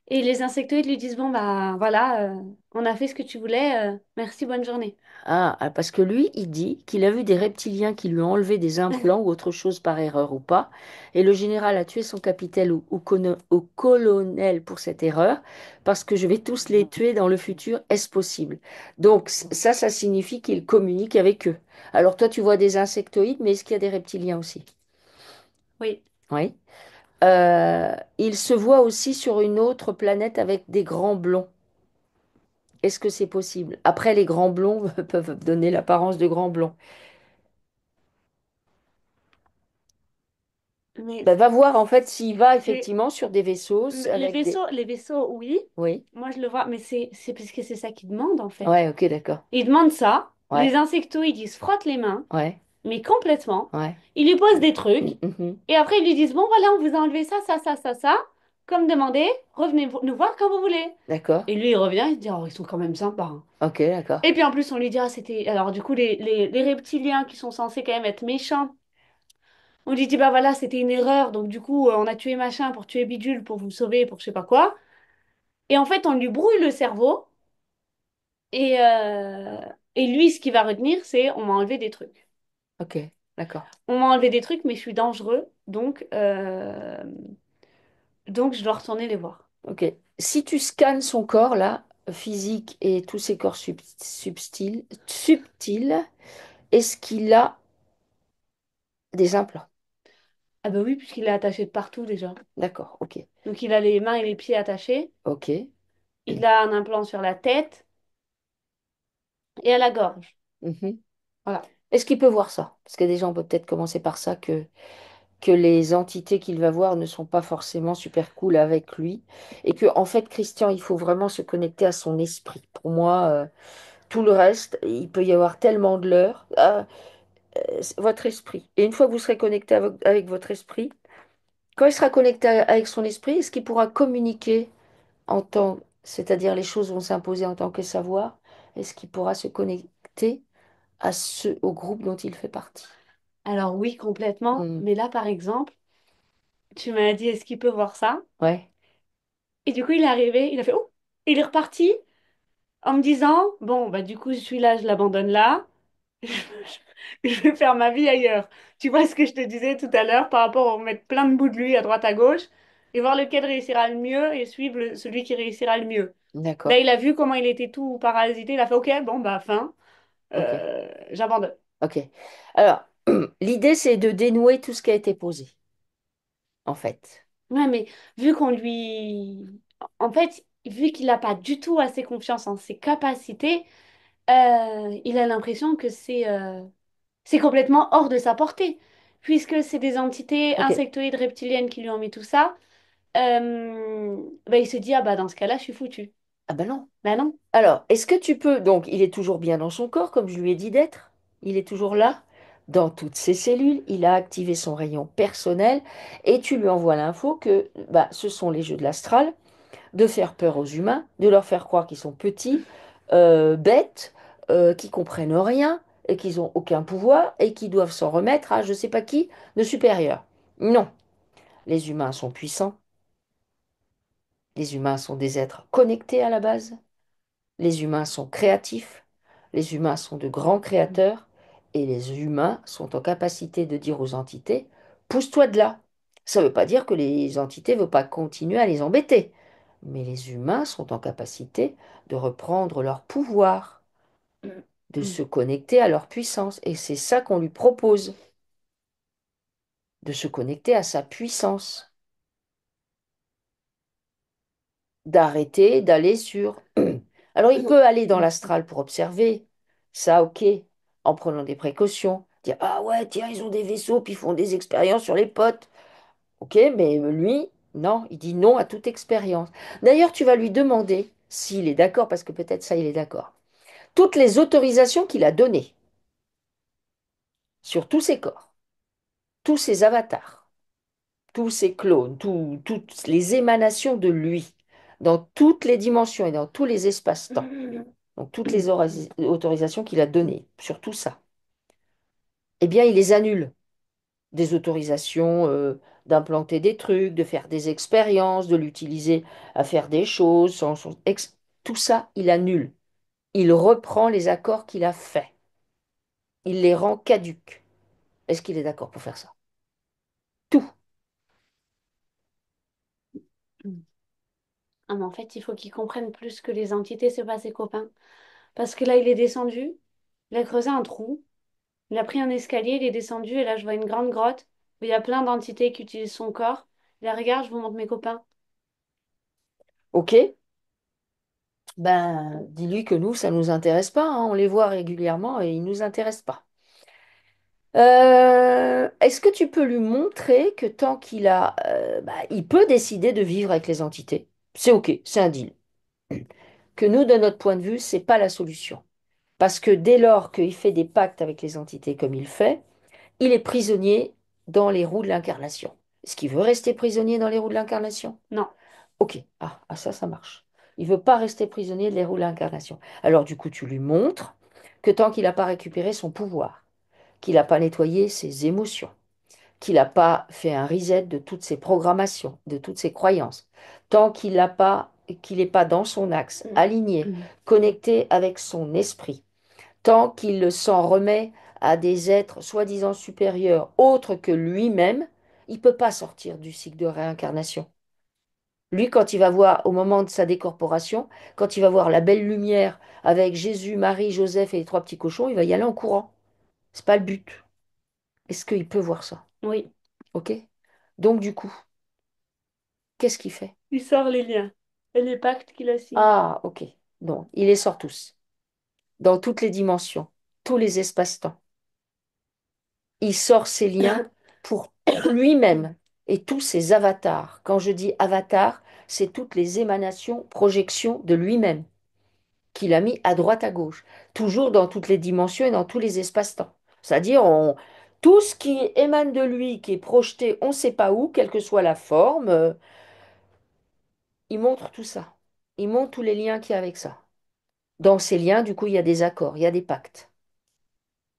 Et les insectoïdes lui disent, bon, bah voilà, on a fait ce que tu voulais, merci, bonne journée. Parce que lui, il dit qu'il a vu des reptiliens qui lui ont enlevé des implants ou autre chose par erreur ou pas, et le général a tué son capitaine ou colonel pour cette erreur, parce que je vais tous les tuer dans le futur, est-ce possible? Donc ça signifie qu'il communique avec eux. Alors toi, tu vois des insectoïdes, mais est-ce qu'il y a des reptiliens aussi? Oui. Oui. Il se voit aussi sur une autre planète avec des grands blonds. Est-ce que c'est possible? Après, les grands blonds peuvent donner l'apparence de grands blonds. Mais Ben, va voir en fait s'il va c'est effectivement sur des vaisseaux avec des... les vaisseaux, oui. Oui. Moi, je le vois, mais c'est parce que c'est ça qu'il demande en fait. Ouais, ok, d'accord. Il demande ça. Ouais, Les insectoïdes, ils se frottent les mains, ouais, mais complètement. ouais. Il lui pose des trucs. Mhm. Et après, ils lui disent, bon, voilà, on vous a enlevé ça, ça, ça, ça, ça. Comme demandé, revenez nous voir quand vous voulez. D'accord. Et lui, il revient, il se dit, oh, ils sont quand même sympas, hein. Ok, d'accord. Et puis en plus, on lui dit, ah, c'était. Alors, du coup, les reptiliens qui sont censés quand même être méchants, on lui dit, bah voilà, c'était une erreur. Donc, du coup, on a tué machin pour tuer Bidule, pour vous sauver, pour je sais pas quoi. Et en fait, on lui brouille le cerveau. Et, euh, et lui, ce qu'il va retenir, c'est, on m'a enlevé des trucs. Ok, d'accord. On m'a enlevé des trucs, mais je suis dangereux. Donc je dois retourner les voir. Ok. Si tu scannes son corps là, physique et tous ses corps subtils, est-ce qu'il a des implants? Ah bah oui, puisqu'il est attaché de partout déjà. D'accord, ok. Donc il a les mains et les pieds attachés. Ok. Il a un implant sur la tête et à la gorge. Mhm. Voilà. Est-ce qu'il peut voir ça? Parce que déjà, on peut peut-être commencer par ça, que les entités qu'il va voir ne sont pas forcément super cool avec lui. Et que, en fait, Christian, il faut vraiment se connecter à son esprit. Pour moi, tout le reste, il peut y avoir tellement de leurres. C'est votre esprit. Et une fois que vous serez connecté avec votre esprit, quand il sera connecté avec son esprit, est-ce qu'il pourra communiquer en tant, c'est-à-dire les choses vont s'imposer en tant que savoir, est-ce qu'il pourra se connecter au groupe dont il fait partie? Alors oui, complètement. Hmm. Mais là, par exemple, tu m'as dit, est-ce qu'il peut voir ça? Ouais, Et du coup, il est arrivé, il a fait, oh! Il est reparti en me disant, bon, bah du coup, je suis là, je l'abandonne là. Je vais faire ma vie ailleurs. Tu vois ce que je te disais tout à l'heure par rapport à mettre plein de bouts de lui à droite à gauche et voir lequel réussira le mieux et suivre celui qui réussira le mieux. Là, d'accord. il a vu comment il était tout parasité. Il a fait OK, bon, bah, fin, Ok, j'abandonne. ok. Alors, l'idée, c'est de dénouer tout ce qui a été posé, en fait. Ouais, mais vu qu'on lui. En fait, vu qu'il n'a pas du tout assez confiance en ses capacités, il a l'impression que c'est complètement hors de sa portée. Puisque c'est des entités Ok. insectoïdes reptiliennes qui lui ont mis tout ça, bah, il se dit, ah bah dans ce cas-là, je suis foutu. Ah ben non. Bah non. Alors, est-ce que tu peux... Donc, il est toujours bien dans son corps, comme je lui ai dit d'être. Il est toujours là, dans toutes ses cellules. Il a activé son rayon personnel. Et tu lui envoies l'info que bah, ce sont les jeux de l'astral, de faire peur aux humains, de leur faire croire qu'ils sont petits, bêtes, qui comprennent rien, et qu'ils n'ont aucun pouvoir, et qui doivent s'en remettre à je sais pas qui de supérieur. Non. Les humains sont puissants. Les humains sont des êtres connectés à la base. Les humains sont créatifs, les humains sont de grands créateurs, et les humains sont en capacité de dire aux entités, Pousse-toi de là. Ça ne veut pas dire que les entités ne veulent pas continuer à les embêter. Mais les humains sont en capacité de reprendre leur pouvoir, de se connecter à leur puissance. Et c'est ça qu'on lui propose, de se connecter à sa puissance, d'arrêter d'aller sur... Alors il peut aller dans l'astral pour observer, ça ok, en prenant des précautions. Dire, ah ouais, tiens, ils ont des vaisseaux, puis ils font des expériences sur les potes. Ok, mais lui, non, il dit non à toute expérience. D'ailleurs, tu vas lui demander s'il est d'accord, parce que peut-être ça, il est d'accord. Toutes les autorisations qu'il a données sur tous ses corps, tous ses avatars, tous ses clones, toutes les émanations de lui, dans toutes les dimensions et dans tous les espaces-temps. Donc toutes les autorisations qu'il a données sur tout ça, eh bien, il les annule. Des autorisations d'implanter des trucs, de faire des expériences, de l'utiliser à faire des choses. Tout ça, il annule. Il reprend les accords qu'il a faits. Il les rend caducs. Est-ce qu'il est d'accord pour faire ça? Tout. Ah, mais en fait, il faut qu'il comprenne plus que les entités, c'est pas ses copains. Parce que là, il est descendu, il a creusé un trou, il a pris un escalier, il est descendu, et là, je vois une grande grotte où il y a plein d'entités qui utilisent son corps. Et là, regarde, je vous montre mes copains. OK? Ben, dis-lui que nous, ça ne nous intéresse pas, hein. On les voit régulièrement et ils ne nous intéressent pas. Est-ce que tu peux lui montrer que tant qu'il a, il peut décider de vivre avec les entités? C'est OK, c'est un deal. Que nous, de notre point de vue, c'est pas la solution. Parce que dès lors qu'il fait des pactes avec les entités comme il fait, il est prisonnier dans les roues de l'incarnation. Est-ce qu'il veut rester prisonnier dans les roues de l'incarnation? Non, Ok, ça, ça marche. Il veut pas rester prisonnier des roues de l'incarnation. Alors du coup, tu lui montres que tant qu'il n'a pas récupéré son pouvoir, qu'il n'a pas nettoyé ses émotions, qu'il n'a pas fait un reset de toutes ses programmations, de toutes ses croyances, tant qu'il n'est pas dans son axe, aligné, connecté avec son esprit, tant qu'il s'en remet à des êtres soi-disant supérieurs, autres que lui-même, il ne peut pas sortir du cycle de réincarnation. Lui, quand il va voir, au moment de sa décorporation, quand il va voir la belle lumière avec Jésus, Marie, Joseph et les trois petits cochons, il va y aller en courant. C'est pas le but. Est-ce qu'il peut voir ça? oui, Ok? Donc, du coup, qu'est-ce qu'il fait? il sort les liens et les pactes qu'il a signés. Ah, ok. Non, il les sort tous, dans toutes les dimensions, tous les espaces-temps. Il sort ses liens pour lui-même et tous ses avatars. Quand je dis avatar, c'est toutes les émanations, projections de lui-même qu'il a mis à droite à gauche, toujours dans toutes les dimensions et dans tous les espaces-temps. C'est-à-dire, tout ce qui émane de lui, qui est projeté, on ne sait pas où, quelle que soit la forme, il montre tout ça. Il montre tous les liens qu'il y a avec ça. Dans ces liens, du coup, il y a des accords, il y a des pactes,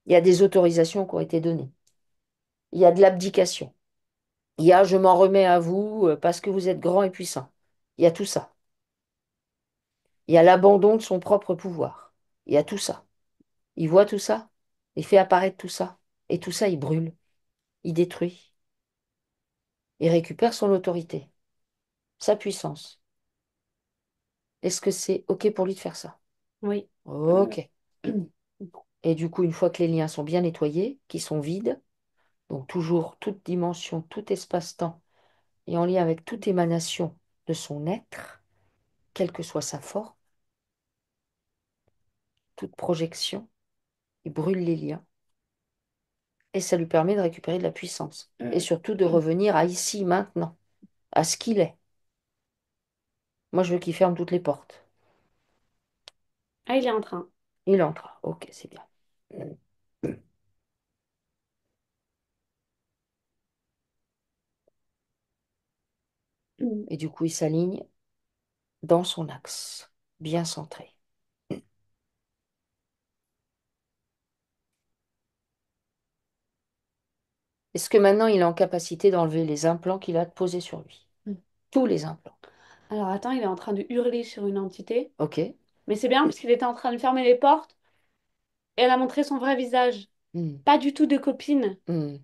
il y a des autorisations qui ont été données, il y a de l'abdication, il y a je m'en remets à vous parce que vous êtes grand et puissant. Il y a tout ça. Il y a l'abandon de son propre pouvoir. Il y a tout ça. Il voit tout ça, il fait apparaître tout ça. Et tout ça, il brûle, il détruit, il récupère son autorité, sa puissance. Est-ce que c'est OK pour lui de faire ça? Oui. OK. Et du coup, une fois que les liens sont bien nettoyés, qui sont vides, donc toujours toute dimension, tout espace-temps, et en lien avec toute émanation de son être, quelle que soit sa forme, toute projection, il brûle les liens. Et ça lui permet de récupérer de la puissance. Et surtout de revenir à ici, maintenant, à ce qu'il est. Moi, je veux qu'il ferme toutes les portes. Ah, il est en train. Il entre. OK, c'est bien. Et du coup, il s'aligne dans son axe, bien centré. Est-ce que maintenant, il est en capacité d'enlever les implants qu'il a posés sur lui? Tous les implants. Alors attends, il est en train de hurler sur une entité. OK? Mais c'est bien parce qu'il était en train de fermer les portes et elle a montré son vrai visage. Hmm, Pas du tout de copine. hmm.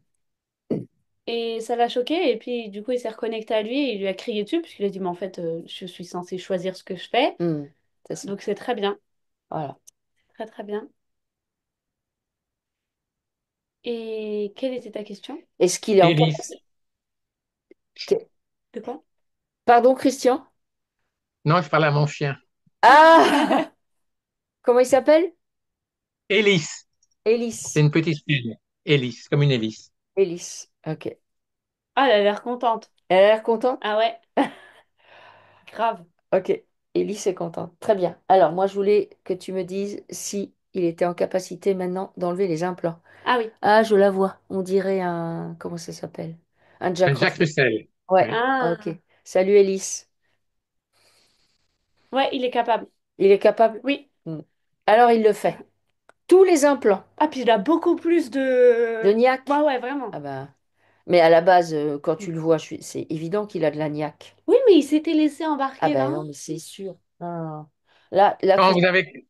Et ça l'a choqué. Et puis, du coup, il s'est reconnecté à lui et il lui a crié dessus, puisqu'il a dit, mais en fait, je suis censée choisir ce que je fais. Hmm, c'est ça. Donc, c'est très bien. Voilà. Très, très bien. Et quelle était ta question? Est-ce qu'il est en Élise. capacité? De quoi? Pardon, Christian? Non, je parle à mon chien. Ah! Comment il s'appelle? Élise. C'est Élise. une petite fille. Élise, comme une hélice. Élise. Ok. Ah, elle a l'air contente. Elle a l'air contente? Ah ouais, grave. Ok. Élise est contente. Très bien. Alors, moi, je voulais que tu me dises si il était en capacité maintenant d'enlever les implants. Ah oui. Ah, je la vois. On dirait un... Comment ça s'appelle? Un Un Jack Jacques Russell. Russell. Ouais. Oui. Ok. Ah. Salut, Élise. Ouais, il est capable. Il est capable? Oui. Hmm. Alors, il le fait. Tous les implants. Ah, puis il a beaucoup plus De de... Ouais, niaque? ouais, Ah vraiment. ben... Mais à la base, quand tu le vois, c'est évident qu'il a de la niaque. Oui, mais il s'était laissé Ah embarquer, ben non? non, mais c'est sûr. Ah. Là, Quand Christ- vous avez,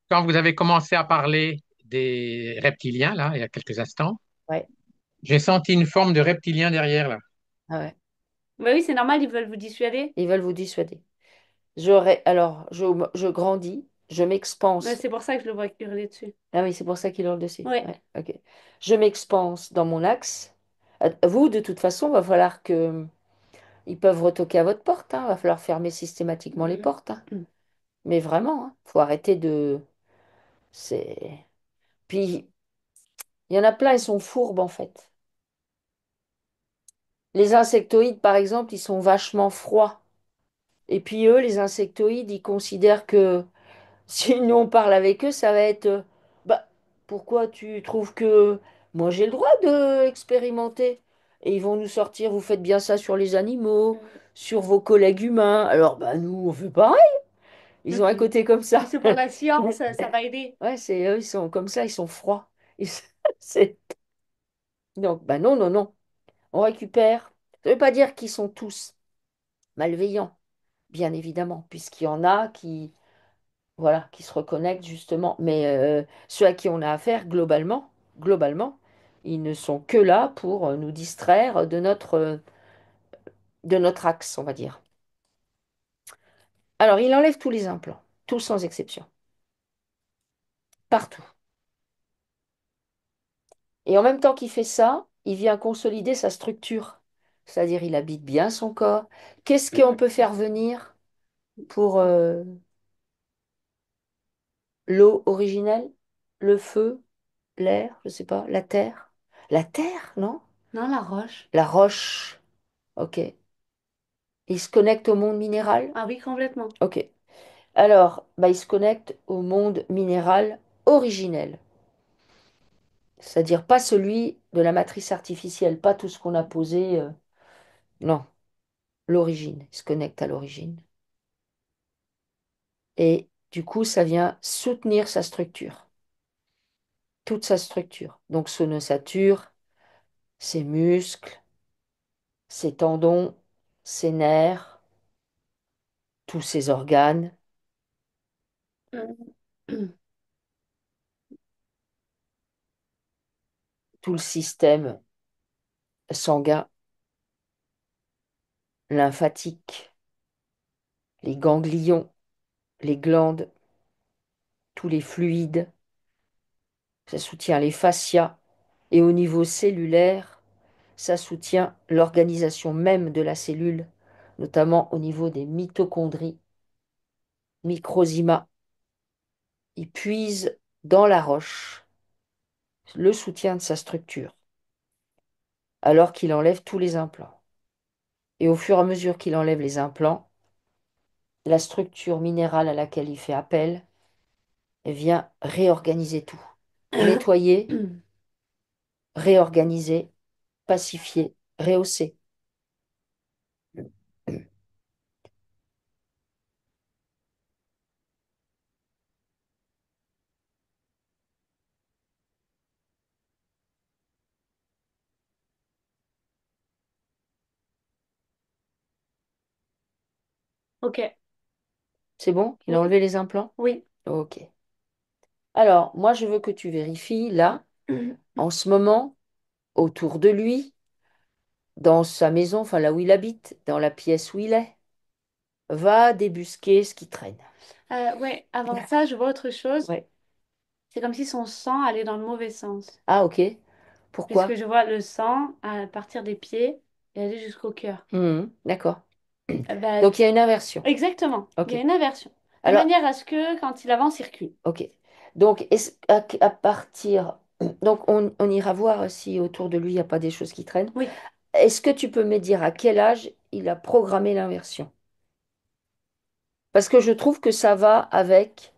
quand vous avez commencé à parler des reptiliens, là, il y a quelques instants, ouais. j'ai senti une forme de reptilien derrière, là. Ah ouais. Bah oui, c'est normal, ils veulent vous dissuader. Ils veulent vous dissuader. Alors, je grandis, je Ouais, m'expanse. c'est pour ça que je le vois hurler dessus. Ah oui, c'est pour ça qu'il hurle dessus. Ouais. Ouais, ok. Je m'expanse dans mon axe. Vous, de toute façon, va falloir que ils peuvent retoquer à votre porte. Hein. Va falloir fermer systématiquement les portes. Hein. Mais vraiment, hein, faut arrêter de. C'est. Puis il y en a plein, ils sont fourbes en fait. Les insectoïdes, par exemple, ils sont vachement froids. Et puis eux, les insectoïdes, ils considèrent que si nous on parle avec eux, ça va être bah pourquoi tu trouves que moi j'ai le droit de expérimenter? Et ils vont nous sortir, vous faites bien ça sur les animaux, sur vos collègues humains. Alors bah nous on fait pareil. Ils ont un côté comme Mais ça. c'est pour la science, ça va aider. Ouais, c'est eux, ils sont comme ça, ils sont froids. Ils- c'est donc bah non non non, on récupère. Ça veut pas dire qu'ils sont tous malveillants, bien évidemment, puisqu'il y en a qui voilà, qui se reconnectent justement. Mais ceux à qui on a affaire, globalement, ils ne sont que là pour nous distraire de notre axe, on va dire. Alors, il enlève tous les implants, tous sans exception, partout. Et en même temps qu'il fait ça, il vient consolider sa structure. C'est-à-dire, il habite bien son corps. Qu'est-ce qu'on peut faire venir pour l'eau originelle, le feu, l'air, je sais pas, la terre? La terre, non? Non, la roche. La roche. Ok. Il se connecte au monde minéral? Ah oui, complètement. Ok. Alors, bah, il se connecte au monde minéral originel, c'est-à-dire pas celui de la matrice artificielle, pas tout ce qu'on a posé. Non, l'origine. Il se connecte à l'origine. Et du coup, ça vient soutenir sa structure, toute sa structure. Donc, son ossature, ses muscles, ses tendons, ses nerfs, tous ses organes, tout le système sanguin, lymphatique, les ganglions, les glandes, tous les fluides, ça soutient les fascias, et au niveau cellulaire, ça soutient l'organisation même de la cellule, notamment au niveau des mitochondries, microsima. Il puise dans la roche le soutien de sa structure, alors qu'il enlève tous les implants. Et au fur et à mesure qu'il enlève les implants, la structure minérale à laquelle il fait appel vient réorganiser tout, nettoyer, réorganiser, pacifier, rehausser. Ok. C'est bon? Il a Oui, enlevé les implants? oui. Ok. Alors, moi, je veux que tu vérifies là, en ce moment, autour de lui. dans sa maison, enfin là où il habite, dans la pièce où il est, va débusquer ce qui traîne. Ouais, avant ça, je vois autre chose. Ouais. C'est comme si son sang allait dans le mauvais sens. Ah, ok. Puisque Pourquoi? je vois le sang à partir des pieds et aller jusqu'au cœur. D'accord. Bah, Donc il y a une inversion. exactement, il y Ok. a une inversion. De Alors, manière à ce que quand il avance, il recule. ok. Donc, à partir. Donc, on ira voir si autour de lui, il n'y a pas des choses qui traînent. Oui. Est-ce que tu peux me dire à quel âge il a programmé l'inversion? Parce que je trouve que ça va avec.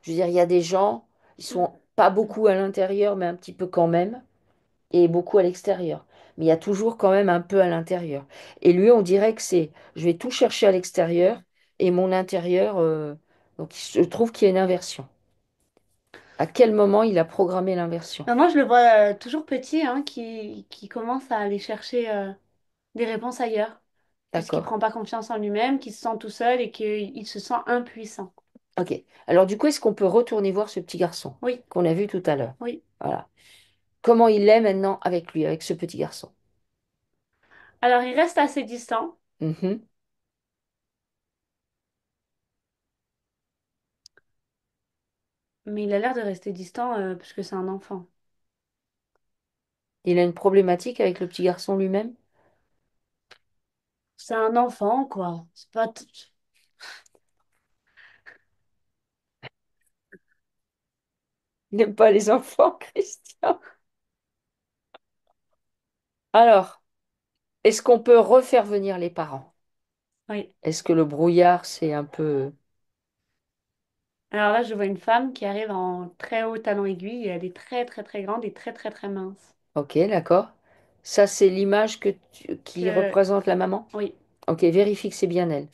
Je veux dire, il y a des gens, ils sont pas beaucoup à l'intérieur, mais un petit peu quand même, et beaucoup à l'extérieur. Mais il y a toujours quand même un peu à l'intérieur. Et lui, on dirait que c'est, je vais tout chercher à l'extérieur, et mon intérieur, donc je trouve qu'il y a une inversion. À quel moment il a programmé l'inversion? Moi, je le vois toujours petit, hein, qui commence à aller chercher des réponses ailleurs. Puisqu'il D'accord. prend pas confiance en lui-même, qu'il se sent tout seul et qu'il se sent impuissant. Ok. Alors du coup, est-ce qu'on peut retourner voir ce petit garçon Oui, qu'on a vu tout à l'heure? oui. Voilà. Comment il est maintenant avec lui, avec ce petit garçon? Alors, il reste assez distant, Mhm. mais il a l'air de rester distant parce que c'est un enfant. Il a une problématique avec le petit garçon lui-même? C'est un enfant, quoi. C'est pas... Il n'aime pas les enfants, Christian. Alors, est-ce qu'on peut refaire venir les parents? Oui. Est-ce que le brouillard, c'est un peu... Alors là, je vois une femme qui arrive en très haut talon aiguille et elle est très, très, très grande et très, très, très mince. Ok, d'accord. Ça, c'est l'image qui Que... représente la maman? Oui. Ok, vérifie que c'est bien elle.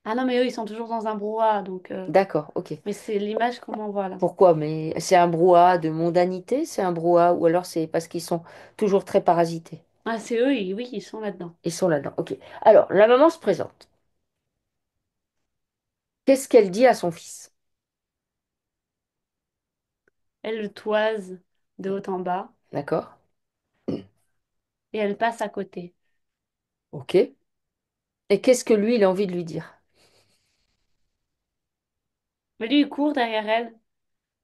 Ah non, mais eux, ils sont toujours dans un brouhaha, donc... D'accord, ok. Mais c'est l'image qu'on m'envoie là. Pourquoi? Mais c'est un brouhaha de mondanité, c'est un brouhaha, ou alors c'est parce qu'ils sont toujours très parasités. Ah, c'est eux, oui, ils sont là-dedans. Ils sont là-dedans. Ok. Alors, la maman se présente. Qu'est-ce qu'elle dit à son fils? Elle le toise de haut en bas D'accord? et elle passe à côté. Ok. Et qu'est-ce que lui, il a envie de lui dire? Mais lui, il court derrière elle,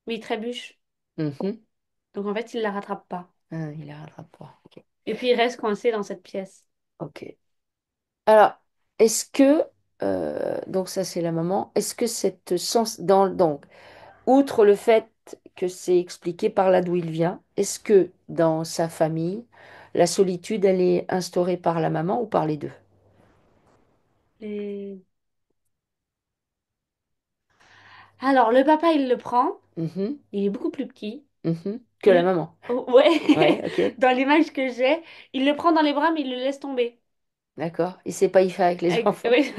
mais il trébuche. Mhm. Donc en fait, il la rattrape pas. Ah, il la rattrape pas. Ok. Et puis il reste coincé dans cette pièce. Ok. Alors, est-ce que, donc ça c'est la maman, est-ce que cette sens, donc, outre le fait que c'est expliqué par là d'où il vient, est-ce que dans sa famille, la solitude, elle est instaurée par la maman ou par les deux? Et... Alors, le papa, il le prend. Mhm, Il est beaucoup plus petit. mhm. Que la Il... maman. Oh, ouais, Ouais, ok. dans l'image que j'ai, il le prend dans les bras, mais il le laisse tomber. D'accord. Il sait pas y faire avec les enfants. Oui,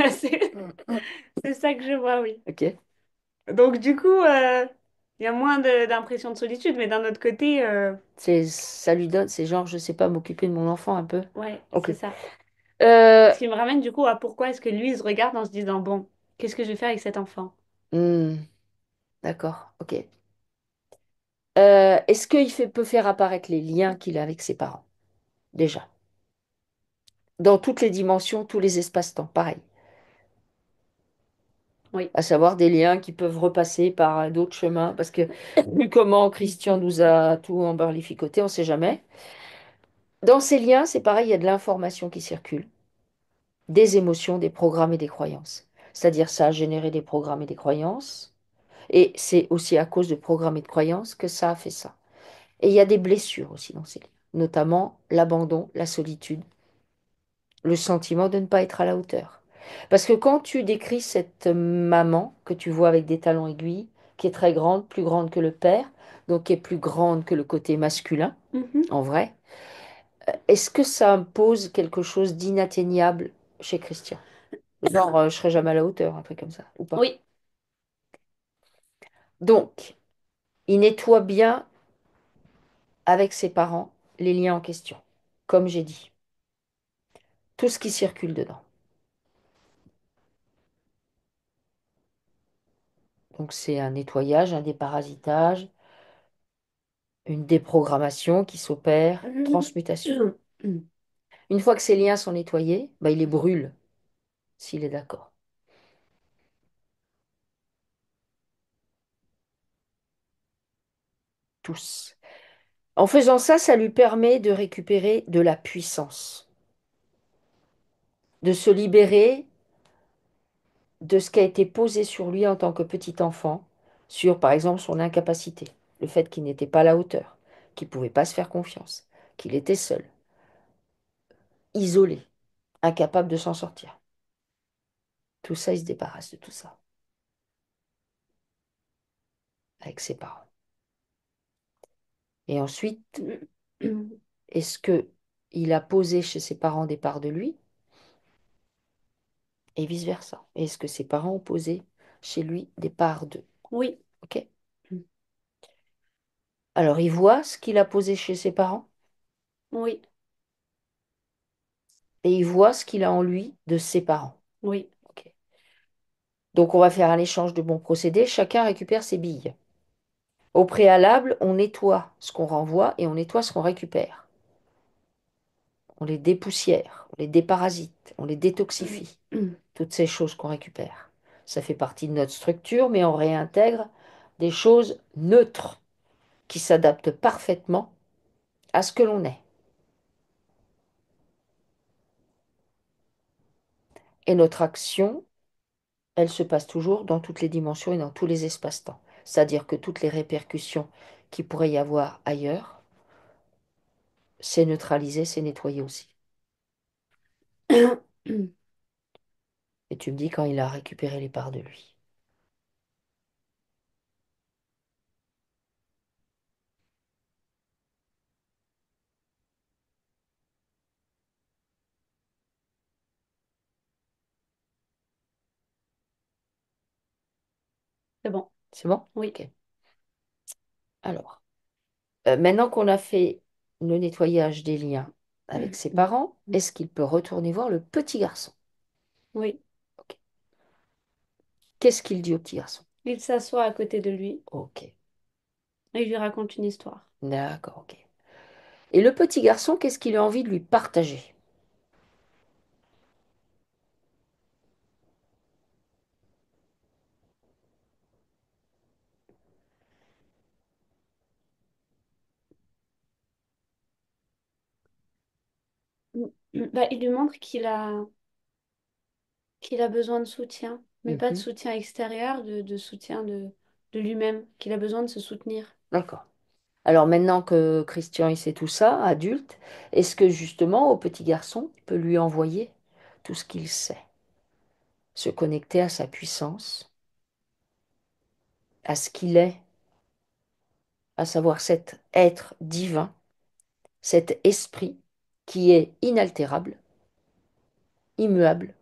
c'est ça que je vois, oui. Ok. Donc du coup, il y a moins d'impression de solitude, mais d'un autre côté, Ça lui donne, c'est genre, je sais pas m'occuper de mon enfant un peu. ouais, Ok. c'est ça. Euh, Ce qui me ramène du coup à pourquoi est-ce que lui, il se regarde en se disant, bon, qu'est-ce que je vais faire avec cet enfant? hmm, d'accord. Ok. Est-ce peut faire apparaître les liens qu'il a avec ses parents? Déjà. Dans toutes les dimensions, tous les espaces-temps, pareil. Oui. À savoir des liens qui peuvent repasser par d'autres chemins, parce que vu comment Christian nous a tout embarlificoté, on ne sait jamais. Dans ces liens, c'est pareil, il y a de l'information qui circule, des émotions, des programmes et des croyances. C'est-à-dire ça a généré des programmes et des croyances, et c'est aussi à cause de programmes et de croyances que ça a fait ça. Et il y a des blessures aussi dans ces liens, notamment l'abandon, la solitude, le sentiment de ne pas être à la hauteur. Parce que quand tu décris cette maman que tu vois avec des talons aiguilles, qui est très grande, plus grande que le père, donc qui est plus grande que le côté masculin, Mhm. en vrai, est-ce que ça impose quelque chose d'inatteignable chez Christian? Genre, je serai jamais à la hauteur, un truc comme ça, ou pas? Oui, Donc, il nettoie bien avec ses parents les liens en question, comme j'ai dit, tout ce qui circule dedans. Donc, c'est un nettoyage, un déparasitage, une déprogrammation qui s'opère, transmutation. Une fois que ces liens sont nettoyés, bah, il les brûle, s'il est d'accord. Tous. En faisant ça, ça lui permet de récupérer de la puissance, de se libérer de ce qui a été posé sur lui en tant que petit enfant, sur par exemple son incapacité, le fait qu'il n'était pas à la hauteur, qu'il ne pouvait pas se faire confiance, qu'il était seul, isolé, incapable de s'en sortir. Tout ça, il se débarrasse de tout ça avec ses parents. Et ensuite, est-ce que il a posé chez ses parents des parts de lui et vice-versa? Est-ce que ses parents ont posé chez lui des parts d'eux? Oui, Ok? Alors, il voit ce qu'il a posé chez ses parents oui, et il voit ce qu'il a en lui de ses parents. oui. Ok. Donc, on va faire un échange de bons procédés. Chacun récupère ses billes. Au préalable, on nettoie ce qu'on renvoie et on nettoie ce qu'on récupère. On les dépoussière, on les déparasite, on les détoxifie. Toutes ces choses qu'on récupère. Ça fait partie de notre structure, mais on réintègre des choses neutres qui s'adaptent parfaitement à ce que l'on est. Et notre action, elle se passe toujours dans toutes les dimensions et dans tous les espaces-temps. C'est-à-dire que toutes les répercussions qui pourrait y avoir ailleurs, c'est neutralisé, c'est nettoyé aussi. Et tu me dis quand il a récupéré les parts de lui. C'est bon. C'est bon? Oui. Ok. Alors, maintenant qu'on a fait le nettoyage des liens avec ses parents, est-ce qu'il peut retourner voir le petit garçon? Oui. Ok. Qu'est-ce qu'il dit au petit garçon? Il s'assoit à côté de lui Ok. et il lui raconte une histoire. D'accord, ok. Et le petit garçon, qu'est-ce qu'il a envie de lui partager? Bah, il lui montre qu'il a besoin de soutien, mais pas de Mhm. soutien extérieur, de soutien de lui-même, qu'il a besoin de se soutenir. D'accord. Alors maintenant que Christian il sait tout ça, adulte, est-ce que justement au petit garçon, il peut lui envoyer tout ce qu'il sait, se connecter à sa puissance, à ce qu'il est, à savoir cet être divin, cet esprit qui est inaltérable, immuable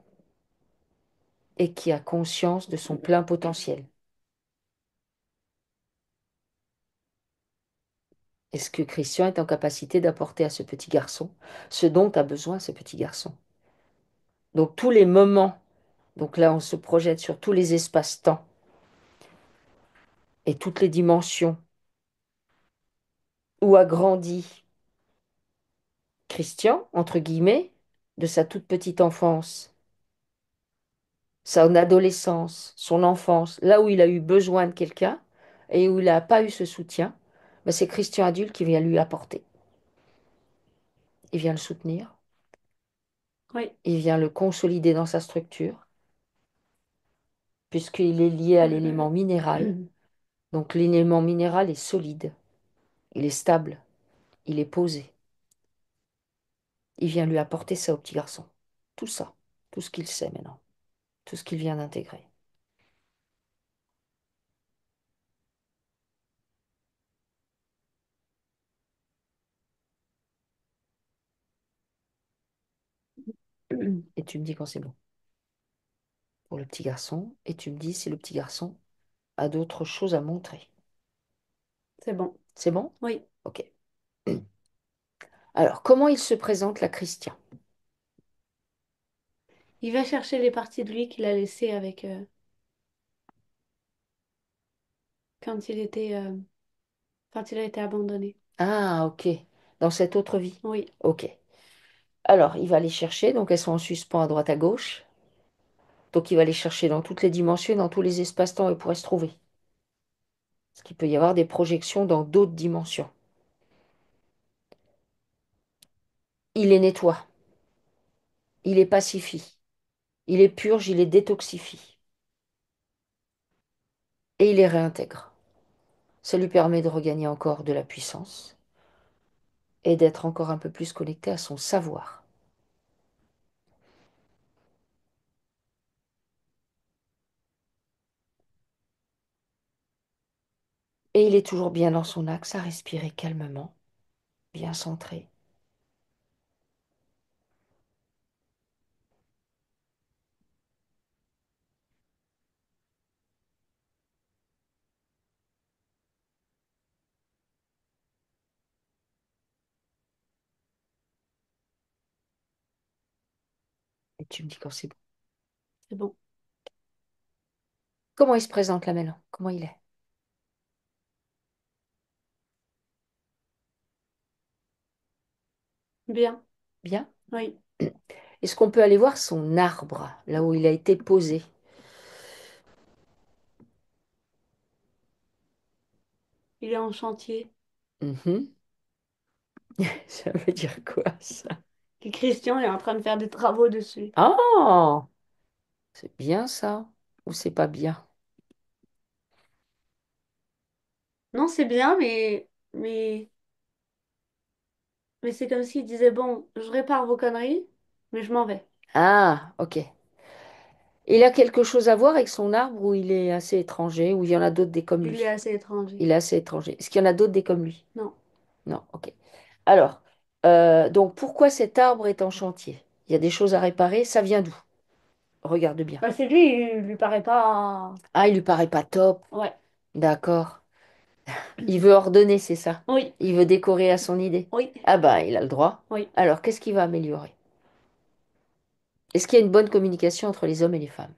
et qui a conscience de son plein potentiel. Est-ce que Christian est en capacité d'apporter à ce petit garçon ce dont a besoin ce petit garçon? Donc tous les moments, donc là on se projette sur tous les espaces-temps et toutes les dimensions où a grandi Christian, entre guillemets, de sa toute petite enfance, son adolescence, son enfance, là où il a eu besoin de quelqu'un et où il n'a pas eu ce soutien, ben c'est Christian adulte qui vient lui apporter. Il vient le soutenir, Oui. il vient le consolider dans sa structure, puisqu'il est lié à l'élément minéral. Donc l'élément minéral est solide, il est stable, il est posé. Il vient lui apporter ça au petit garçon. Tout ça, tout ce qu'il sait maintenant, tout ce qu'il vient d'intégrer. Et tu me dis quand c'est bon pour le petit garçon, et tu me dis si le petit garçon a d'autres choses à montrer. C'est bon. C'est bon? Oui. Ok. Alors, comment il se présente là, Christian? Il va chercher les parties de lui qu'il a laissées avec quand quand il a été abandonné. Ah, ok. Dans cette autre vie. Oui. Ok. Alors, il va les chercher, donc elles sont en suspens à droite à gauche. Donc il va les chercher dans toutes les dimensions, dans tous les espaces-temps où ils pourraient se trouver. Parce qu'il peut y avoir des projections dans d'autres dimensions. Il les nettoie, il les pacifie, il les purge, il les détoxifie. Et il les réintègre. Ça lui permet de regagner encore de la puissance et d'être encore un peu plus connecté à son savoir. Et il est toujours bien dans son axe, à respirer calmement, bien centré. Et tu me dis quand c'est bon. C'est bon. Comment il se présente là maintenant? Comment il est? Bien. Bien? Oui. Est-ce qu'on peut aller voir son arbre, là où il a été posé? Il est en chantier. Mhm. Ça veut dire quoi, ça? Et Christian est en train de faire des travaux dessus. Ah, c'est bien ça. Ou c'est pas bien? Non, c'est bien, mais c'est comme s'il disait, bon, je répare vos conneries, mais je m'en vais. Ah, ok. Il a quelque chose à voir avec son arbre ou il est assez étranger, ou il y en a d'autres des comme Il est lui? assez étranger. Il est assez étranger. Est-ce qu'il y en a d'autres des comme lui? Non. Non, ok. Alors, donc pourquoi cet arbre est en chantier? Il y a des choses à réparer, ça vient d'où? Regarde bien. Bah, c'est lui, il lui paraît pas. Ah, il lui paraît pas top. Ouais. D'accord. Il veut ordonner, c'est ça. Oui, Il veut décorer à son idée. oui, Ah bah, il a le droit. oui. Alors, qu'est-ce qu'il va améliorer? Est-ce qu'il y a une bonne communication entre les hommes et les femmes?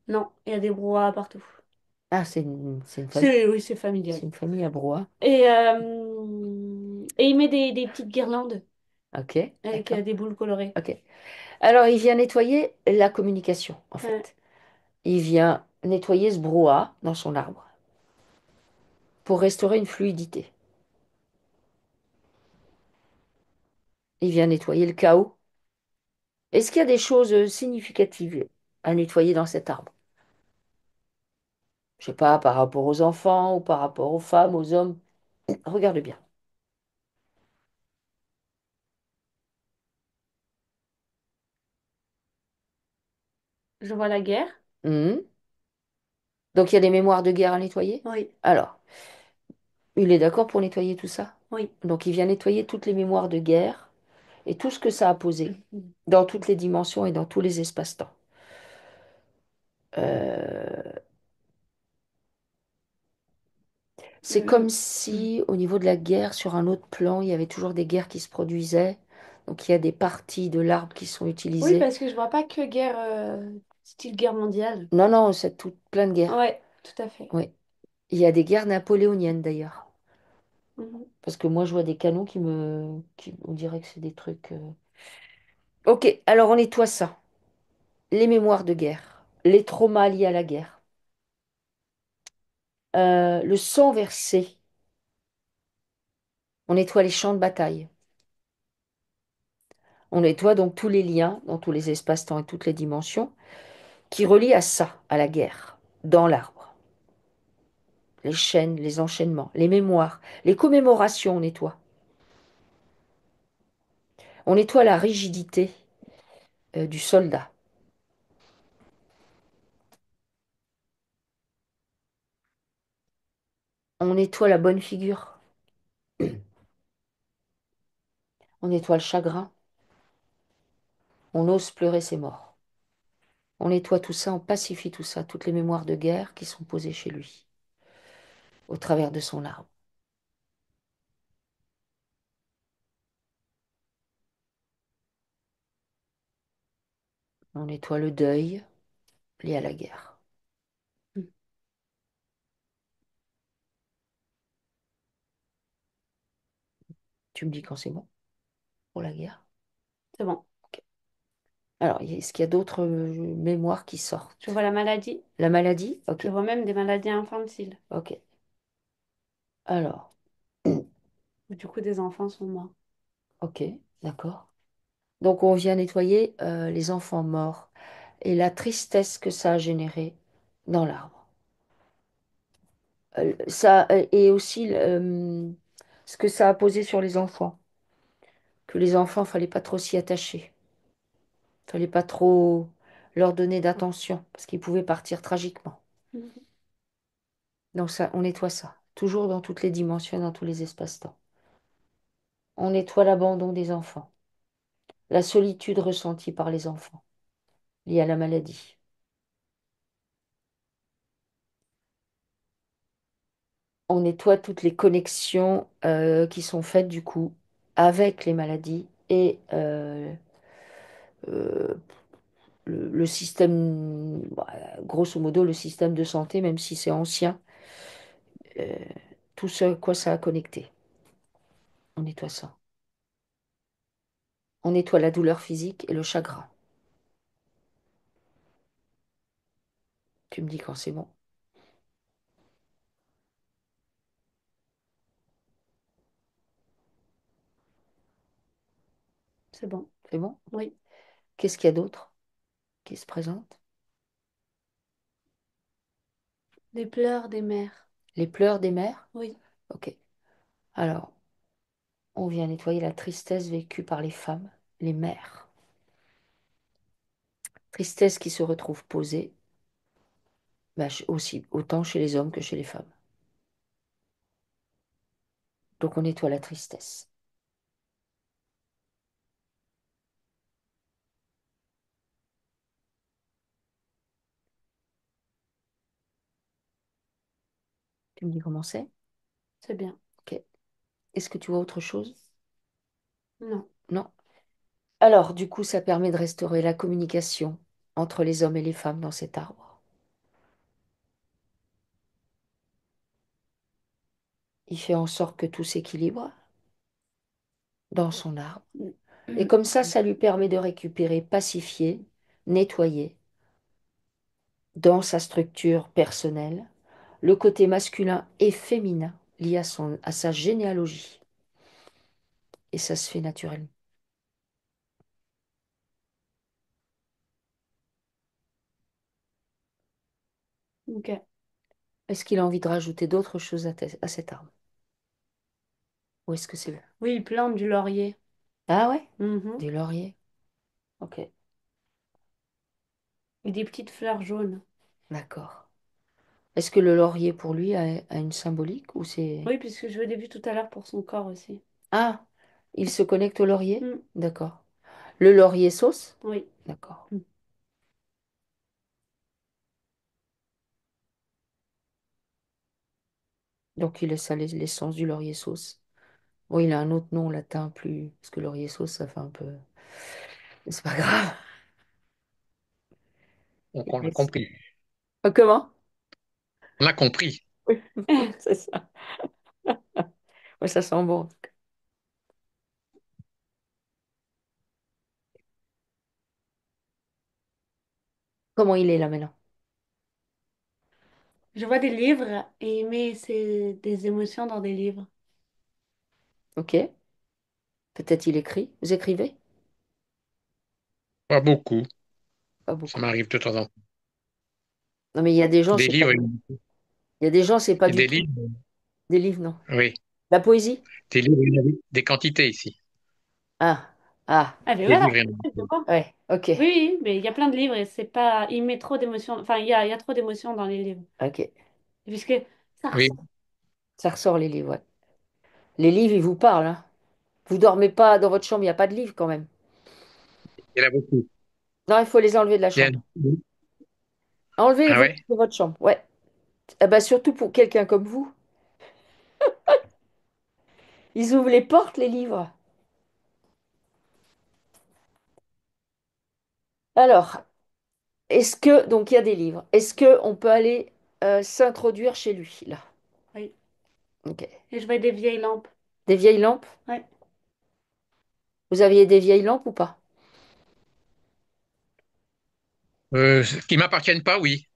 Non, il y a des brouhahas partout. Ah, c'est une famille. Oui, c'est C'est familial. une famille à brouhaha. Et il met des petites guirlandes Ok, avec d'accord. des boules colorées. Ok. Alors, il vient nettoyer la communication, en Ouais. fait. Il vient nettoyer ce brouhaha dans son arbre pour restaurer une fluidité. Il vient nettoyer le chaos. Est-ce qu'il y a des choses significatives à nettoyer dans cet arbre? Je sais pas, par rapport aux enfants ou par rapport aux femmes, aux hommes. Regarde bien. Je vois la guerre. Mhm. Donc, il y a des mémoires de guerre à nettoyer? Oui, Alors, il est d'accord pour nettoyer tout ça? oui. Donc, il vient nettoyer toutes les mémoires de guerre et tout ce que ça a posé dans toutes les dimensions et dans tous les espaces-temps. Euh, c'est Euh, comme si, au niveau de la guerre, sur un autre plan, il y avait toujours des guerres qui se produisaient. Donc, il y a des parties de l'arbre qui sont Oui, utilisées. parce que je vois pas que guerre, style guerre mondiale. Non, non, c'est tout plein de guerres. Ouais, tout à fait. Oui. Il y a des guerres napoléoniennes, d'ailleurs. Mhm. Parce que moi, je vois des canons on dirait que c'est des trucs. Ok, alors on nettoie ça. Les mémoires de guerre, les traumas liés à la guerre, le sang versé. On nettoie les champs de bataille. On nettoie donc tous les liens dans tous les espaces-temps et toutes les dimensions qui relient à ça, à la guerre, dans l'arbre. Les chaînes, les enchaînements, les mémoires, les commémorations, on nettoie. On nettoie la rigidité du soldat. On nettoie la bonne figure. On nettoie le chagrin. On ose pleurer ses morts. On nettoie tout ça, on pacifie tout ça, toutes les mémoires de guerre qui sont posées chez lui, au travers de son arbre. On nettoie le deuil lié à la guerre. Tu me dis quand c'est bon. pour la guerre. C'est bon. Ok. Alors, est-ce qu'il y a d'autres mémoires qui Je sortent? vois la maladie. La maladie? Ok. Je vois même des maladies infantiles. Ok. Alors, Où du coup, des enfants sont morts. ok, d'accord. Donc, on vient nettoyer les enfants morts et la tristesse que ça a généré dans l'arbre. Ça, et aussi ce que ça a posé sur les enfants. Que les enfants, fallait pas trop s'y attacher. Fallait pas trop leur donner d'attention parce qu'ils pouvaient partir tragiquement. Mhm. Donc ça, on nettoie ça. Toujours dans toutes les dimensions, dans tous les espaces-temps. On nettoie l'abandon des enfants, la solitude ressentie par les enfants liée à la maladie. On nettoie toutes les connexions qui sont faites du coup avec les maladies et euh, le système, bah, grosso modo, le système de santé, même si c'est ancien, euh, tout ce à quoi ça a connecté. On nettoie ça. On nettoie la douleur physique et le chagrin. Tu me dis quand c'est bon. C'est bon. C'est bon? Oui. Qu'est-ce qu'il y a d'autre qui se présente? Les pleurs des mères. Les pleurs des mères? Oui. Ok. Alors, on vient nettoyer la tristesse vécue par les femmes, les mères. Tristesse qui se retrouve posée, bah, aussi autant chez les hommes que chez les femmes. Donc on nettoie la tristesse. Tu me dis comment c'est? C'est bien. Ok. Est-ce que tu vois autre chose? Non. Non. Alors, du coup, ça permet de restaurer la communication entre les hommes et les femmes dans cet arbre. Il fait en sorte que tout s'équilibre dans son arbre. Et comme ça lui permet de récupérer, pacifier, nettoyer dans sa structure personnelle le côté masculin et féminin lié à sa généalogie. Et ça se fait naturellement. Ok. Est-ce qu'il a envie de rajouter d'autres choses à cet arbre? Ou est-ce que c'est... Oui, il plante du laurier. Ah ouais? Mhm. Du laurier? Ok, Et des petites fleurs jaunes. d'accord. Est-ce que le laurier pour lui a une symbolique ou c'est... Oui, puisque je l'ai vu tout à l'heure pour son corps aussi. Ah, il se connecte au laurier? Mm. D'accord. Le laurier sauce? Oui. D'accord. Mm. Donc il laisse l'essence du laurier sauce. Bon, il a un autre nom latin plus... Parce que laurier sauce, ça fait un peu... Mais c'est pas grave. Donc Il on a laisse- compris. Comment? On a compris. Oui, c'est ça. Ouais, ça sent bon. Comment il est là maintenant? Je vois des livres et il met des émotions dans des livres. Ok. Peut-être il écrit. Vous écrivez? Pas beaucoup. Pas Ça beaucoup. m'arrive de temps en temps. Non, mais il y a des gens, Des c'est pas livres, du... Il y a des gens, c'est pas et du des tout livres, des livres, non. oui. La poésie? Des livres, il y en a des quantités ici. Ah, ah, Ah, mais Des voilà. livres, il y en a. Je vois. ouais, ok, Oui, oui, mais il y a plein de livres et c'est pas. Il met trop d'émotions. Enfin, il y a trop d'émotions dans les livres. ok. Puisque ça Oui, ressort. Ça ressort les livres, ouais. Les livres, ils vous parlent, hein. Vous dormez pas dans votre chambre, il n'y a pas de livres quand même. il y en a beaucoup. Non, il faut les enlever de la Il y a- chambre. Enlevez Ah vos livres ouais? de votre chambre, ouais. Eh ben, surtout pour quelqu'un comme vous. Ils ouvrent les portes, les livres. Alors, est-ce que, donc il y a des livres, est-ce que on peut aller s'introduire chez lui, là? Oui. Ok. Et je vois des vieilles lampes. Des vieilles lampes? Ouais. Vous aviez des vieilles lampes ou pas? Qui m'appartiennent pas, oui.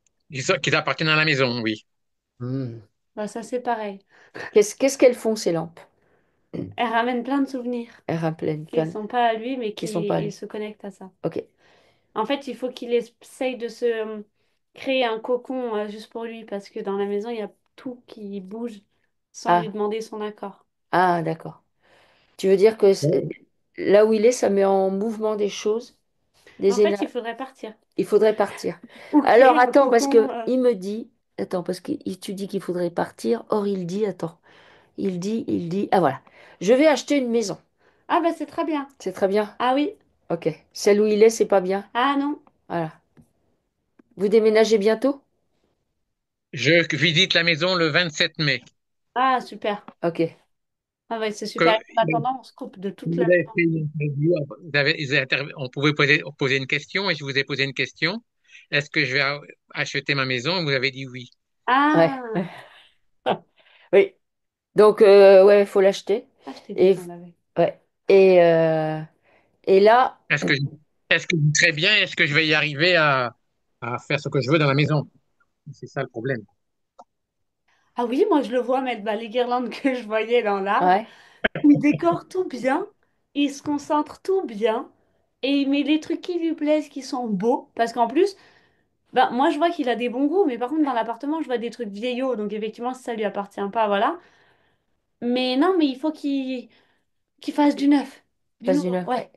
Qu'ils appartiennent à la maison, oui. Hmm. Bah, ça, c'est pareil. Qu'est-ce qu'elles font, ces lampes? Elle ramène plein de souvenirs Elles ramènent qui plein, sont pas à lui, mais qui sont pas qui allées. se connectent à ça. Ok. En fait, il faut qu'il essaye de se créer un cocon juste pour lui, parce que dans la maison, il y a tout qui bouge sans lui Ah, demander son accord. ah, d'accord. Tu veux dire que Ouais. là où il est, ça met en mouvement des choses, En des fait, énergies. il faudrait partir. Il faudrait partir. Ou créer Alors, un attends, parce cocon. que il me dit, attends, parce que tu dis qu'il faudrait partir. Or, il dit, attends, ah voilà, je vais acheter une maison. Ah, bah, c'est très bien. C'est très bien. Ah oui. Ok. Celle où il est, c'est pas bien. Ah non. Voilà. Vous déménagez bientôt? Je visite la maison le 27 mai. Ah, super. Ok. Ah ouais, c'est super. Que, En attendant, on se coupe de toute vous la... avez fait une interview, on pouvait poser une question et je vous ai posé une question. Est-ce que je vais acheter ma maison? Vous avez dit oui. Ouais. Ah, Oui. Donc, ouais, il faut l'acheter. ah, je t'ai dit Et, qu'on l'avait. ouais. Et, euh, et là, Est-ce que, est-ce que je très bien? Est-ce que je vais y arriver à faire ce que je veux dans la maison? C'est ça le problème. Ah oui, moi je le vois mettre bah, les guirlandes que je voyais dans l'arbre. ouais, Il décore tout bien, il se concentre tout bien, et il met les trucs qui lui plaisent, qui sont beaux. Parce qu'en plus, bah, moi je vois qu'il a des bons goûts, mais par contre dans l'appartement, je vois des trucs vieillots, donc effectivement, ça lui appartient pas, voilà. Mais non, mais il faut qu'il fasse du neuf, du passe d'une nouveau, heure. ouais. Ouais.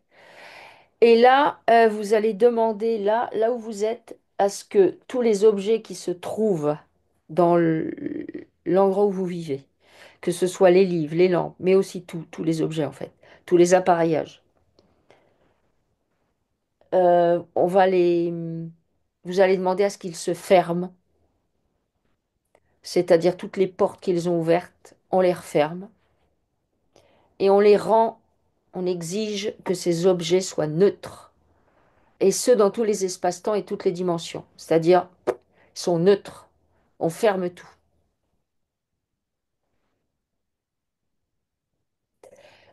Et là, vous allez demander, là où vous êtes, à ce que tous les objets qui se trouvent dans l'endroit où vous vivez, que ce soit les livres, les lampes, mais aussi tous les objets en fait, tous les appareillages, on va vous allez demander à ce qu'ils se ferment, c'est-à-dire toutes les portes qu'ils ont ouvertes, on les referme et on les rend, on exige que ces objets soient neutres, et ce dans tous les espaces-temps et toutes les dimensions, c'est-à-dire sont neutres. On ferme tout.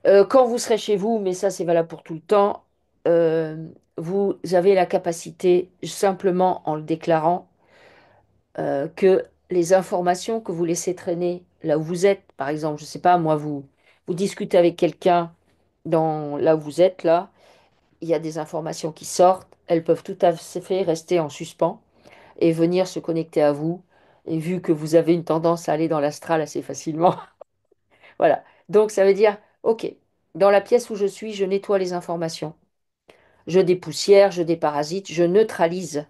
Quand vous serez chez vous, mais ça c'est valable pour tout le temps, vous avez la capacité, simplement en le déclarant, que les informations que vous laissez traîner là où vous êtes, par exemple, je ne sais pas, moi, vous discutez avec quelqu'un là où vous êtes, là, il y a des informations qui sortent, elles peuvent tout à fait rester en suspens et venir se connecter à vous. Et vu que vous avez une tendance à aller dans l'astral assez facilement, voilà. Donc ça veut dire, ok, dans la pièce où je suis, je nettoie les informations. Je dépoussière, je déparasite, je neutralise.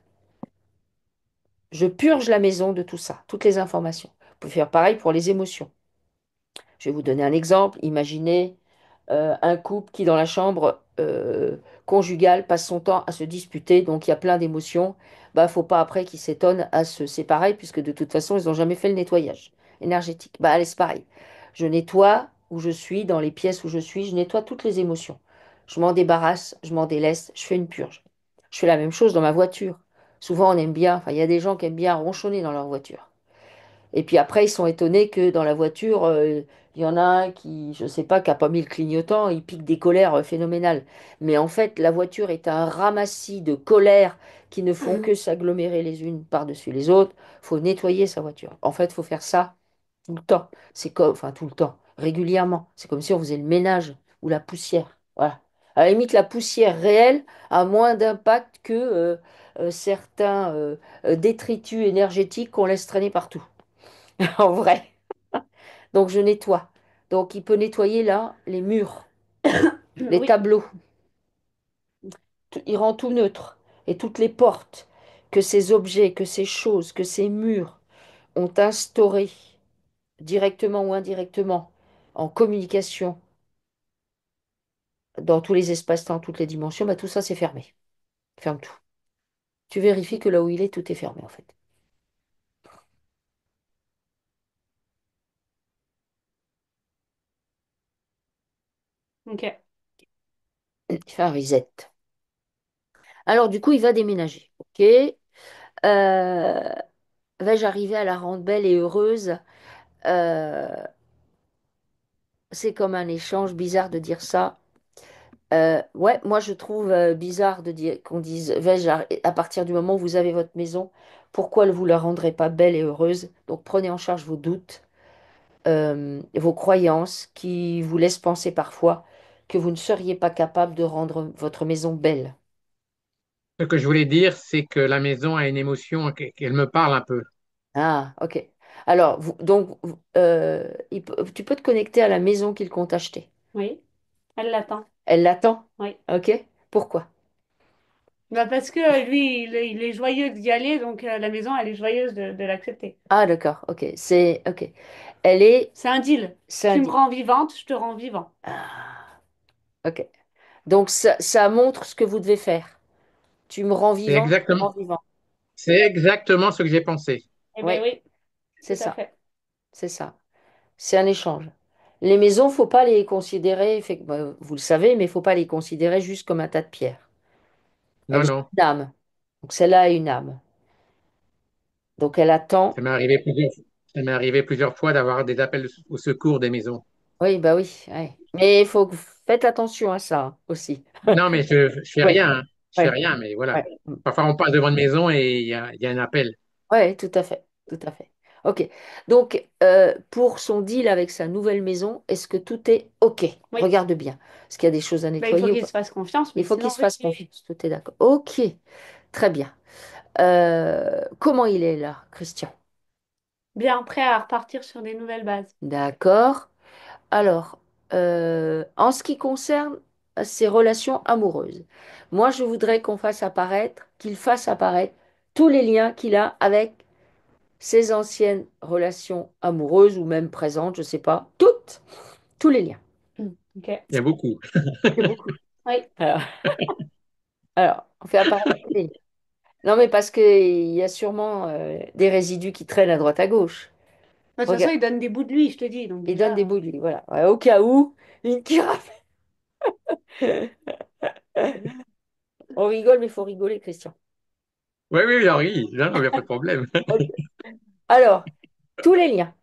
Je purge la maison de tout ça, toutes les informations. Vous pouvez faire pareil pour les émotions. Je vais vous donner un exemple. Imaginez un couple qui, dans la chambre conjugale, passe son temps à se disputer, donc il y a plein d'émotions. Bah, faut pas après qu'ils s'étonnent à se séparer, puisque de toute façon, ils n'ont jamais fait le nettoyage énergétique. Bah, allez, c'est pareil. Je nettoie où je suis, dans les pièces où je suis, je nettoie toutes les émotions. Je m'en débarrasse, je m'en délaisse, je fais une purge. Je fais la même chose dans ma voiture. Souvent, on aime bien, enfin, il y a des gens qui aiment bien ronchonner dans leur voiture. Et puis après, ils sont étonnés que dans la voiture, il y en a un qui, je sais pas, qui n'a pas mis le clignotant, il pique des colères phénoménales. Mais en fait, la voiture est un ramassis de colères qui ne font que s'agglomérer les unes par-dessus les autres. Faut nettoyer sa voiture. En fait, il faut faire ça tout le temps. C'est comme, enfin tout le temps, régulièrement. C'est comme si on faisait le ménage ou la poussière. Voilà. À la limite, la poussière réelle a moins d'impact que certains détritus énergétiques qu'on laisse traîner partout. En vrai. Donc je nettoie. Donc il peut nettoyer là les murs, les Oui, tableaux. Il rend tout neutre. Et toutes les portes que ces objets, que ces choses, que ces murs ont instaurées, directement ou indirectement, en communication, dans tous les espaces-temps, toutes les dimensions, bah, tout ça c'est fermé. Ferme tout. Tu vérifies que là où il est, tout est fermé en fait. ok. Il fait un reset. Alors du coup, il va déménager. Ok. Vais-je arriver à la rendre belle et heureuse? Euh, c'est comme un échange bizarre de dire ça. Ouais, moi je trouve bizarre de dire qu'on dise vais-je à partir du moment où vous avez votre maison, pourquoi vous la rendrez pas belle et heureuse? Donc prenez en charge vos doutes, vos croyances qui vous laissent penser parfois que vous ne seriez pas capable de rendre votre maison belle. Ce que je voulais dire, c'est que la maison a une émotion, qu'elle me parle un peu. Ah, ok. Alors, tu peux te connecter à la maison qu'il compte acheter. Oui, elle l'attend. Elle l'attend? Oui. Ok. Pourquoi? Bah parce que lui, il est joyeux d'y aller, donc la maison, elle est joyeuse de l'accepter. Ah, d'accord. Ok. C'est ok. Elle est. C'est un deal. C'est un Tu me deal. rends vivante, je te rends vivant. Ah, ok. Donc ça montre ce que vous devez faire. Tu me rends C'est vivant, je te exactement, rends vivant. c'est exactement ce que j'ai pensé. Eh Oui, ben oui, c'est tout à ça. fait. C'est ça. C'est un échange. Les maisons, faut pas les considérer, vous le savez, mais il faut pas les considérer juste comme un tas de pierres. Non, Elles ont non, une âme. Donc celle-là a une âme. Donc elle attend. ça m'est arrivé ça m'est arrivé plusieurs fois d'avoir des appels au secours des maisons. Oui, bah oui. Ouais. Mais il faut que vous faites attention à ça aussi. Non, mais je fais Oui, rien, hein. Je fais oui, rien, mais voilà. oui. Parfois, on passe devant une maison et il y a un appel. Oui, tout à fait. Tout à fait. OK. Donc, pour son deal avec sa nouvelle maison, est-ce que tout est OK? Oui. Regarde bien. Est-ce qu'il y a des choses à Ben, il faut nettoyer ou qu'il pas? se fasse confiance, Il mais faut qu'il sinon, se oui. fasse confiance. Tout est d'accord. OK. Très bien. Comment il est là, Christian? Bien prêt à repartir sur des nouvelles bases. D'accord. Alors, en ce qui concerne ses relations amoureuses, moi, je voudrais qu'il fasse apparaître tous les liens qu'il a avec ses anciennes relations amoureuses ou même présentes, je ne sais pas, tous les liens. Ok. Il y a beaucoup. C'est beaucoup. Oui. Alors, alors, on fait apparaître tous les liens. Non, mais parce qu'il y a sûrement des résidus qui traînent à droite à gauche. De toute façon, Regarde, il donne des bouts de lui, je te dis. Donc il donne déjà, des bouts de lui, voilà. Ouais, au cas où, une carafe. On rigole, mais il faut rigoler, Christian. Oui, oui, oui, Henri, non, il n'y a pas de problème. Ok. Alors, tous les liens.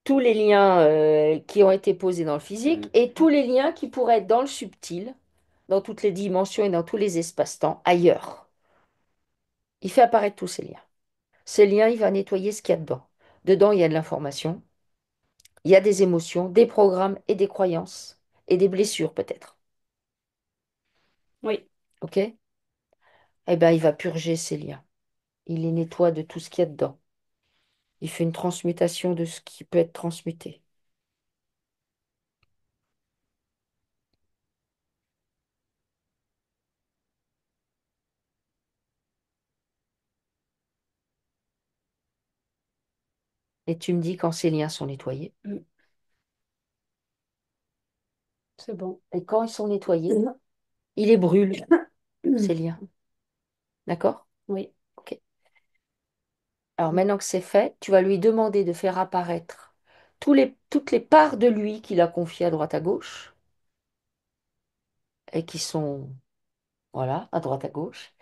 Tous les liens qui ont été posés dans le physique et tous les liens qui pourraient être dans le subtil, dans toutes les dimensions et dans tous les espaces-temps, ailleurs. Il fait apparaître tous ces liens. Ces liens, il va nettoyer ce qu'il y a dedans. Dedans, il y a de l'information, il y a des émotions, des programmes et des croyances et des blessures peut-être. oui. OK? Eh bien, il va purger ces liens. Il les nettoie de tout ce qu'il y a dedans. Il fait une transmutation de ce qui peut être transmuté. Et tu me dis quand ces liens sont nettoyés. Mm. C'est bon. Et quand ils sont nettoyés, il les brûle, ces liens. D'accord? Oui. OK. Alors maintenant que c'est fait, tu vas lui demander de faire apparaître toutes les parts de lui qu'il a confiées à droite à gauche et qui sont, voilà, à droite à gauche,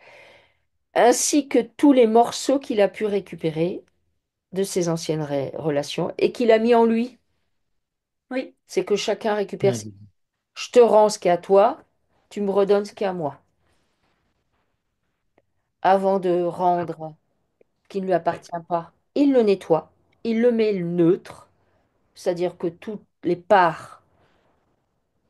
ainsi que tous les morceaux qu'il a pu récupérer de ses anciennes relations et qu'il a mis en lui. Oui. C'est que chacun récupère. Mhm. Je te rends ce qui est à toi, tu me redonnes ce qui est à moi. Avant de rendre ce qui ne lui appartient pas, il le nettoie, il le met neutre, c'est-à-dire que toutes les parts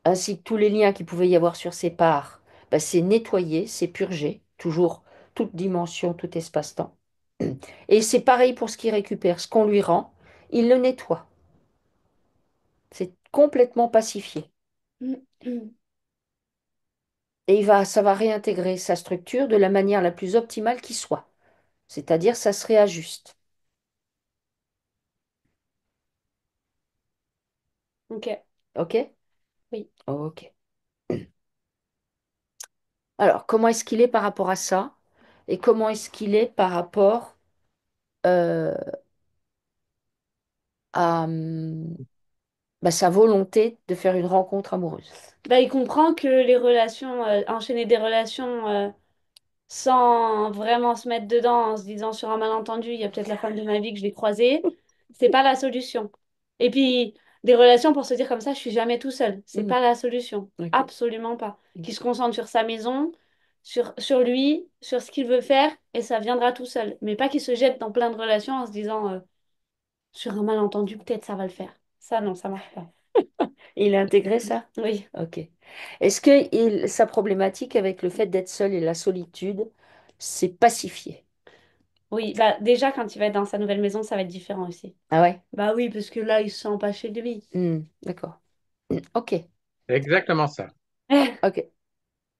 ainsi que tous les liens qu'il pouvait y avoir sur ces parts, ben, c'est nettoyé, c'est purgé, toujours toute dimension, tout espace-temps. Et c'est pareil pour ce qu'il récupère, ce qu'on lui rend, il le nettoie. C'est complètement pacifié. Et ça va réintégrer sa structure de la manière la plus optimale qui soit. C'est-à-dire, ça se réajuste. Ok. OK? Oui. OK. Alors, comment est-ce qu'il est par rapport à ça? Et comment est-ce qu'il est par rapport euh, à, bah, sa volonté de faire une rencontre amoureuse. Bah, il comprend que les relations, enchaîner des relations sans vraiment se mettre dedans, en se disant sur un malentendu, il y a peut-être la femme de ma vie que je vais croiser, c'est pas la solution. Et puis, des relations pour se dire comme ça, je suis jamais tout seul. C'est Mhm. pas la solution. Ok. Absolument pas. Qui se concentre sur sa maison, sur lui, sur ce qu'il veut faire, et ça viendra tout seul. Mais pas qu'il se jette dans plein de relations en se disant, sur un malentendu, peut-être ça va le faire. Ça, non, ça marche pas. Et il a intégré ça? Oui, Ok. Est-ce que sa problématique avec le fait d'être seul et la solitude s'est pacifiée? oui. Bah, déjà, quand il va être dans sa nouvelle maison, ça va être différent aussi. Ah ouais? Bah oui, parce que là, il se sent pas chez lui. D'accord. Ok. C'est exactement ça. Ok.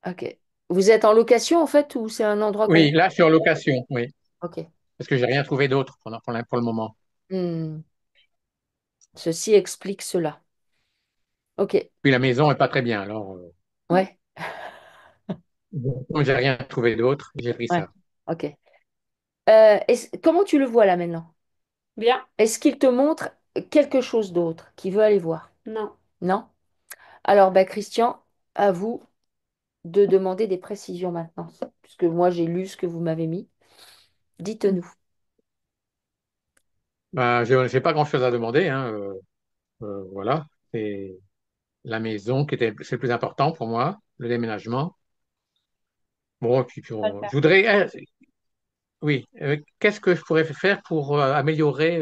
Ok. Vous êtes en location en fait ou c'est un endroit qu'on... Oui, là, je suis en location, oui, Ok. parce que j'ai rien trouvé d'autre pour le moment. Hmm. Ceci explique cela. Ok. Puis la maison est pas très bien, alors Ouais. comme j'ai rien trouvé d'autre, j'ai pris Ouais. ça. Ok. Comment tu le vois là maintenant? Bien. Est-ce qu'il te montre quelque chose d'autre qu'il veut aller voir? Non. Non? Alors, bah, Christian, à vous de demander des précisions maintenant, puisque moi j'ai lu ce que vous m'avez mis. Dites-nous. Ben, je n'ai pas grand-chose à demander, hein, voilà, c'est la maison c'est le plus important pour moi, le déménagement. Bon, et puis On va le faire. je voudrais, oui, qu'est-ce que je pourrais faire pour améliorer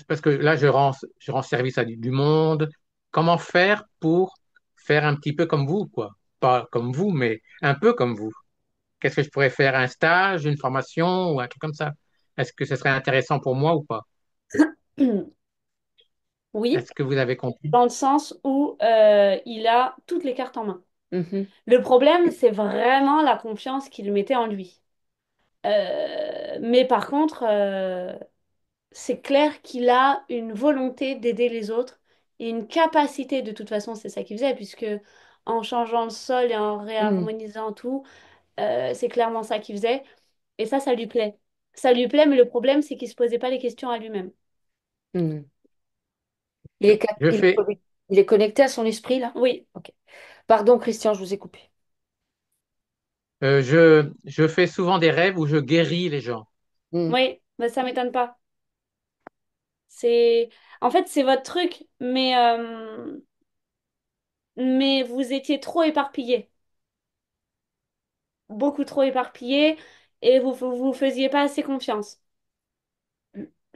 parce que là, je rends service à du monde. Comment faire pour faire un petit peu comme vous, quoi? Pas comme vous, mais un peu comme vous. Qu'est-ce que je pourrais faire? Un stage, une formation ou un truc comme ça? Est-ce que ce serait intéressant pour moi ou pas? Oui, Est-ce que vous avez compris? dans le sens où il a toutes les cartes en main. Mhm. Le problème, c'est vraiment la confiance qu'il mettait en lui. Mais par contre, c'est clair qu'il a une volonté d'aider les autres et une capacité, de toute façon, c'est ça qu'il faisait, puisque en changeant le sol et en Mhm. réharmonisant tout, c'est clairement ça qu'il faisait. Et ça lui plaît. Ça lui plaît, mais le problème, c'est qu'il se posait pas les questions à lui-même. Mhm. Il est, Je fais, il est connecté à son esprit là? Oui, Ok. Pardon, Christian, je vous ai coupé. je fais souvent des rêves où je guéris les gens. Mhm. oui, mais ça m'étonne pas. C'est, en fait, c'est votre truc, mais vous étiez trop éparpillés, beaucoup trop éparpillés, et vous faisiez pas assez confiance.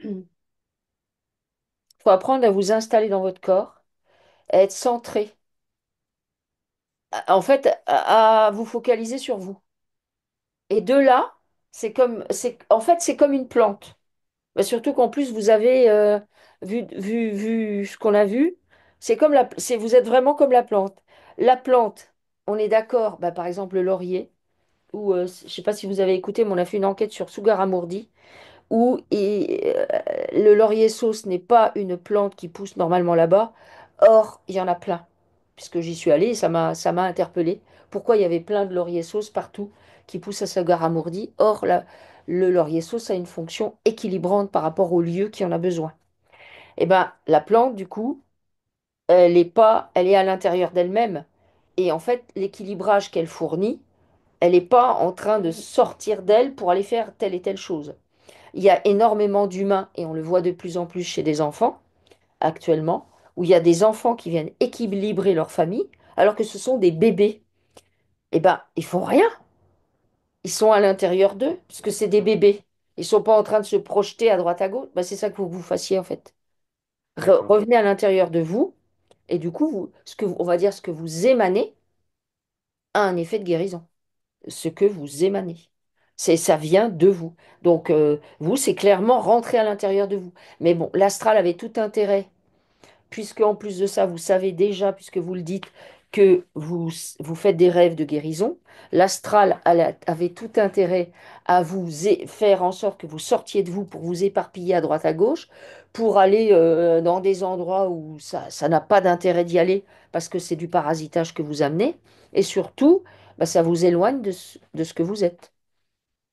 Il faut apprendre à vous installer dans votre corps, à être centré. En fait, à vous focaliser sur vous. Et de là, en fait, c'est comme une plante. Bah, surtout qu'en plus, vous avez vu ce qu'on a vu. Vous êtes vraiment comme la plante. La plante, on est d'accord, bah, par exemple le laurier, ou je ne sais pas si vous avez écouté, mais on a fait une enquête sur Sugaramourdi, où le laurier sauce n'est pas une plante qui pousse normalement là-bas. Or, il y en a plein. Puisque j'y suis allée, et ça m'a interpellée. Pourquoi il y avait plein de laurier sauce partout qui poussent à Sugaramourdi. Or, le laurier sauce a une fonction équilibrante par rapport au lieu qui en a besoin. Et ben, la plante, du coup, elle est à l'intérieur d'elle-même. Et en fait, l'équilibrage qu'elle fournit, elle n'est pas en train de sortir d'elle pour aller faire telle et telle chose. Il y a énormément d'humains, et on le voit de plus en plus chez des enfants actuellement, où il y a des enfants qui viennent équilibrer leur famille, alors que ce sont des bébés. Eh ben, ils font rien. Ils sont à l'intérieur d'eux, puisque c'est des bébés. Ils sont pas en train de se projeter à droite à gauche. Ben, c'est ça qu'il faut que vous fassiez en fait. D'accord, Revenez à l'intérieur de vous, et du coup, on va dire ce que vous émanez a un effet de guérison. Ce que vous émanez. Ça vient de vous. Donc, vous, c'est clairement rentrer à l'intérieur de vous. Mais bon, l'astral avait tout intérêt puisque en plus de ça, vous savez déjà, puisque vous le dites, que vous faites des rêves de guérison, l'astral avait tout intérêt à faire en sorte que vous sortiez de vous pour vous éparpiller à droite à gauche, pour aller dans des endroits où ça n'a pas d'intérêt d'y aller, parce que c'est du parasitage que vous amenez, et surtout, bah, ça vous éloigne de ce que vous êtes,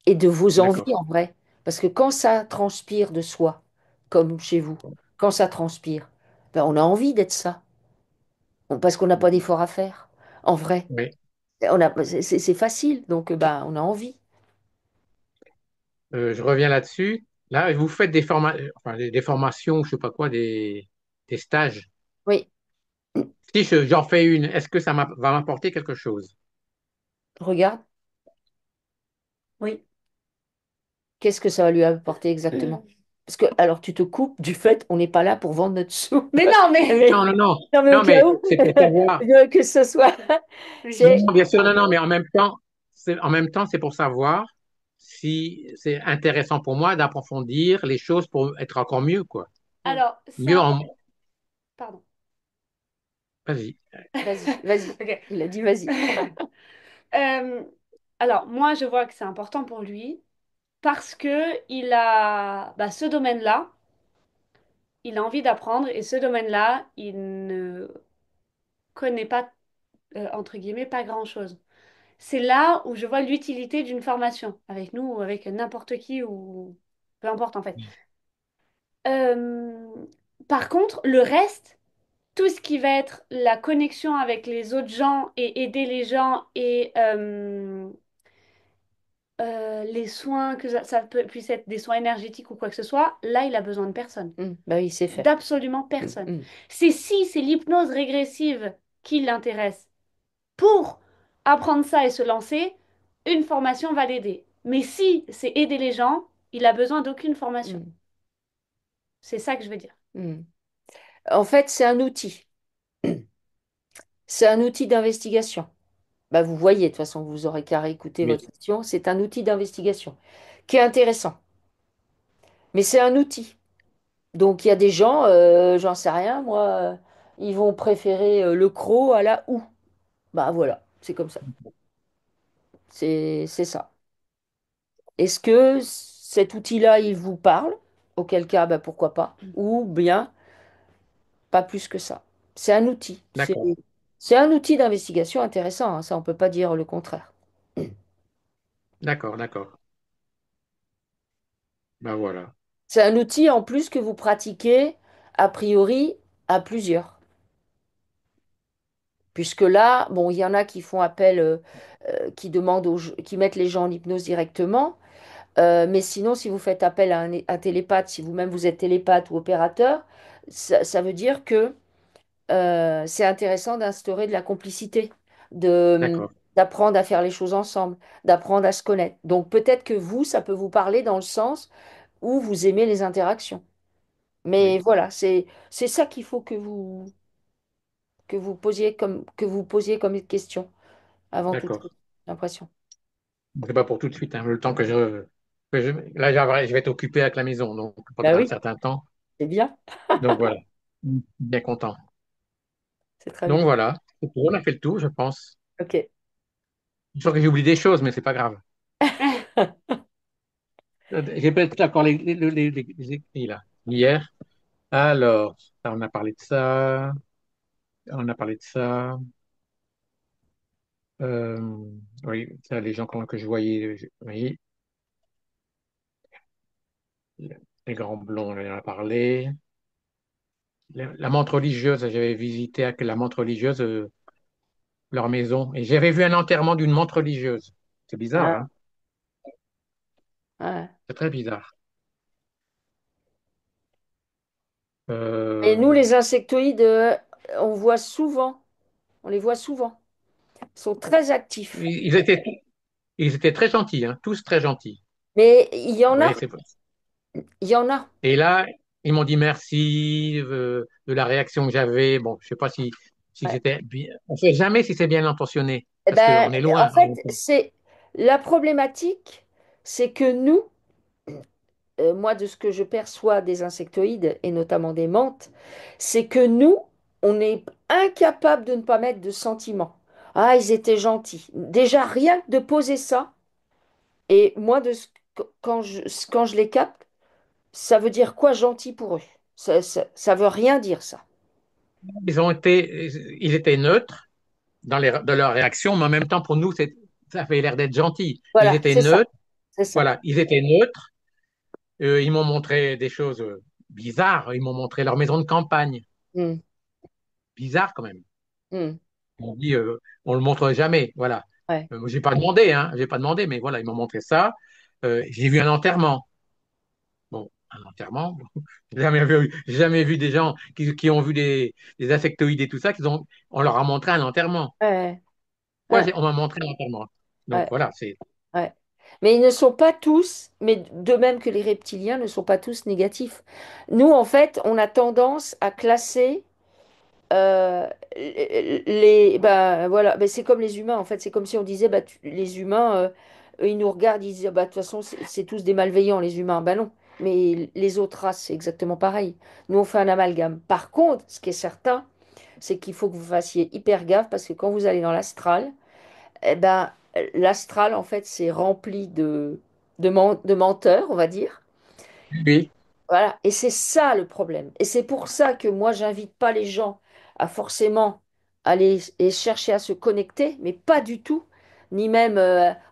et de vos envies d'accord. en vrai. Parce que quand ça transpire de soi, comme chez vous, quand ça transpire, ben, on a envie d'être ça. Parce qu'on n'a pas d'effort à faire. En vrai, Oui. c'est facile, donc ben, on a envie. Je reviens là-dessus. Là, vous faites enfin, des formations, je sais pas quoi, des stages. Oui, Si j'en fais une, est-ce que va m'apporter quelque chose? regarde, Oui. qu'est-ce que ça va lui apporter exactement? Parce que, alors, tu te coupes du fait, on n'est pas là pour vendre notre soupe. Mais non, mais... Non, non, non, Non, mais au non, cas mais où, c'est pour savoir. que ce soit, c'est, Non, bien sûr, non, non, mais en même temps, c'est pour savoir si c'est intéressant pour moi d'approfondir les choses pour être encore mieux, quoi. Hmm. Alors, c'est Mieux important. en, Pardon. Vas-y, vas-y. Ok. Il a dit vas-y. Euh, alors, moi, je vois que c'est important pour lui parce que il a bah, ce domaine-là, il a envie d'apprendre et ce domaine-là, il ne connaît pas, entre guillemets, pas grand-chose. C'est là où je vois l'utilité d'une formation, avec nous ou avec n'importe qui ou peu importe en fait. Euh, Par contre, le reste, tout ce qui va être la connexion avec les autres gens et aider les gens et les soins, que puisse être des soins énergétiques ou quoi que ce soit, là, il a besoin de personne. Hmm. Bah oui, c'est fait. D'absolument personne. Hmm. C'est si c'est l'hypnose régressive qui l'intéresse pour apprendre ça et se lancer, une formation va l'aider. Mais si c'est aider les gens, il a besoin d'aucune formation. Hmm. C'est ça que je veux dire. Hmm. En fait, c'est un outil. C'est un outil d'investigation. Bah, vous voyez, de toute façon, vous aurez qu'à réécouter votre Oui, question. C'est un outil d'investigation qui est intéressant. Mais c'est un outil. Donc, il y a des gens, j'en sais rien, moi, ils vont préférer le croc à la houe. Bah voilà, c'est comme ça. C'est ça. Est-ce que cet outil-là, il vous parle? Auquel cas, bah, pourquoi pas? Ou bien, pas plus que ça. C'est un outil. d'accord, C'est un outil d'investigation intéressant, hein, ça, on ne peut pas dire le contraire. d'accord, d'accord. Ben voilà. C'est un outil en plus que vous pratiquez, a priori, à plusieurs. Puisque là, bon, il y en a qui font appel, qui demandent qui mettent les gens en hypnose directement. Mais sinon, si vous faites appel à un télépathe, si vous-même vous êtes télépathe ou opérateur, ça veut dire que c'est intéressant d'instaurer de la complicité, D'accord, d'apprendre à faire les choses ensemble, d'apprendre à se connaître. Donc peut-être que vous, ça peut vous parler dans le sens où vous aimez les interactions. Mais oui, voilà, c'est ça qu'il faut que vous posiez comme question avant toute chose, d'accord. j'ai l'impression. C'est pas pour tout de suite, hein, le temps là, je vais être occupé avec la maison, donc Bah pendant un oui, certain temps. c'est bien, Donc voilà, bien content. c'est très Donc bien. voilà, c'est tout, on a fait le tour, je pense. Ok. Je sûr que j'ai oublié des choses, mais c'est pas grave. J'ai peut-être encore les écrits là. Hier. Alors, ça, on a parlé de ça. On a parlé de ça. Euh, oui, ça, les gens que je voyais, oui, les grands blonds, on en a parlé. La menthe religieuse, j'avais visité avec la menthe religieuse leur maison et j'avais vu un enterrement d'une menthe religieuse. C'est bizarre, Ah, hein? ouais. C'est très bizarre. Et nous, Euh, les insectoïdes, on voit souvent, on les voit souvent. Ils sont très actifs. ils étaient, ils étaient très gentils, hein, tous très gentils. Mais Vous voyez, il y en a. et là, ils m'ont dit merci de la réaction que j'avais. Bon, je sais pas si Ouais. c'était bien. On sait jamais si c'est bien intentionné Eh parce ben, qu'on est en loin en fait, même temps. c'est la problématique, c'est que nous, moi, de ce que je perçois des insectoïdes et notamment des menthes, c'est que nous, on est incapable de ne pas mettre de sentiments. Ah, ils étaient gentils. Déjà, rien que de poser ça, et moi, quand je les capte, ça veut dire quoi gentil pour eux? Ça veut rien dire, ça. Ils étaient neutres dans leur réaction, mais en même temps, pour nous, ça avait l'air d'être gentil. Ils Voilà, étaient c'est ça. neutres. C'est ça. Voilà, ils étaient neutres. Ils m'ont montré des choses bizarres. Ils m'ont montré leur maison de campagne. Hmm, Bizarre quand même. hmm, On dit, on le montre jamais. Voilà. ouais. J'ai pas demandé, hein. J'ai pas demandé, mais voilà, ils m'ont montré ça. J'ai vu un enterrement. Bon, Un enterrement. Jamais vu des gens qui ont vu des insectoïdes et tout ça, on leur a montré un enterrement. Ouais, Moi, ouais, on m'a montré un enterrement. Donc ouais, voilà, c'est ouais. Mais ils ne sont pas tous, mais de même que les reptiliens ne sont pas tous négatifs. Nous, en fait, on a tendance à classer euh, ben, voilà, ben, c'est comme les humains, en fait. C'est comme si on disait, bah, les humains, eux, ils nous regardent, ils disent, bah, de toute façon, c'est tous des malveillants, les humains. Ben non. Mais les autres races, c'est exactement pareil. Nous, on fait un amalgame. Par contre, ce qui est certain, c'est qu'il faut que vous fassiez hyper gaffe parce que quand vous allez dans l'astral, eh ben, l'astral, en fait, c'est rempli de menteurs, on va dire. oui, Voilà. Et c'est ça le problème. Et c'est pour ça que moi, j'invite pas les gens à forcément aller et chercher à se connecter, mais pas du tout. Ni même,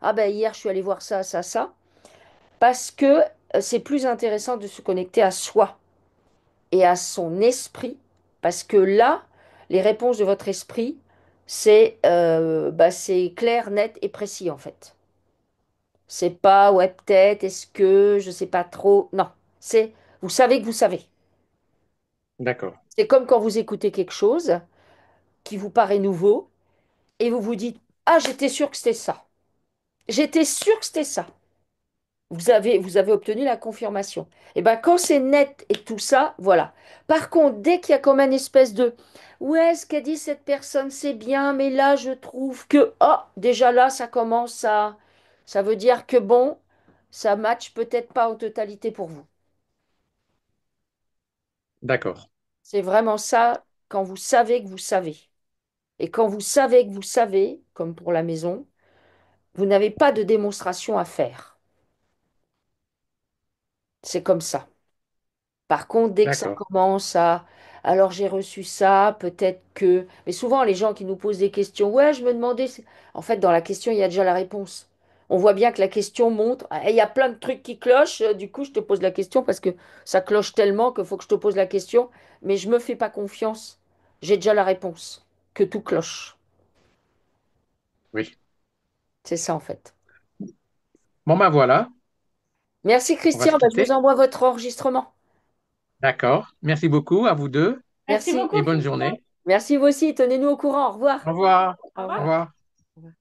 ah ben hier, je suis allé voir ça, ça, ça. Parce que c'est plus intéressant de se connecter à soi et à son esprit. Parce que là, les réponses de votre esprit, c'est clair, net et précis, en fait. C'est pas, ouais, peut-être, est-ce que, je sais pas trop. Non, c'est, vous savez que vous savez. d'accord, C'est comme quand vous écoutez quelque chose qui vous paraît nouveau et vous vous dites, ah, j'étais sûr que c'était ça. J'étais sûr que c'était ça. Vous avez obtenu la confirmation. Et bien, quand c'est net et tout ça, voilà. Par contre, dès qu'il y a comme une espèce de, ouais, ce qu'a dit cette personne, c'est bien, mais là, je trouve que, oh, déjà là, ça veut dire que bon, ça match peut-être pas en totalité pour vous. d'accord, C'est vraiment ça quand vous savez que vous savez. Et quand vous savez que vous savez, comme pour la maison, vous n'avez pas de démonstration à faire. C'est comme ça. Par contre, dès que ça d'accord. commence à... Alors j'ai reçu ça, peut-être que... Mais souvent, les gens qui nous posent des questions, ouais, je me demandais... En fait, dans la question, il y a déjà la réponse. On voit bien que la question montre, ah, il y a plein de trucs qui clochent, du coup, je te pose la question parce que ça cloche tellement qu'il faut que je te pose la question, mais je me fais pas confiance. J'ai déjà la réponse, que tout cloche. Oui. C'est ça, en fait. Bon, ben voilà, Merci, on va se Christian. Bah, je vous quitter. envoie votre enregistrement. D'accord. Merci beaucoup à vous deux Merci Merci. beaucoup, et bonne Christian. journée. Merci vous aussi. Tenez-nous au courant. Au Au revoir. revoir. Au Au Au revoir. revoir. revoir.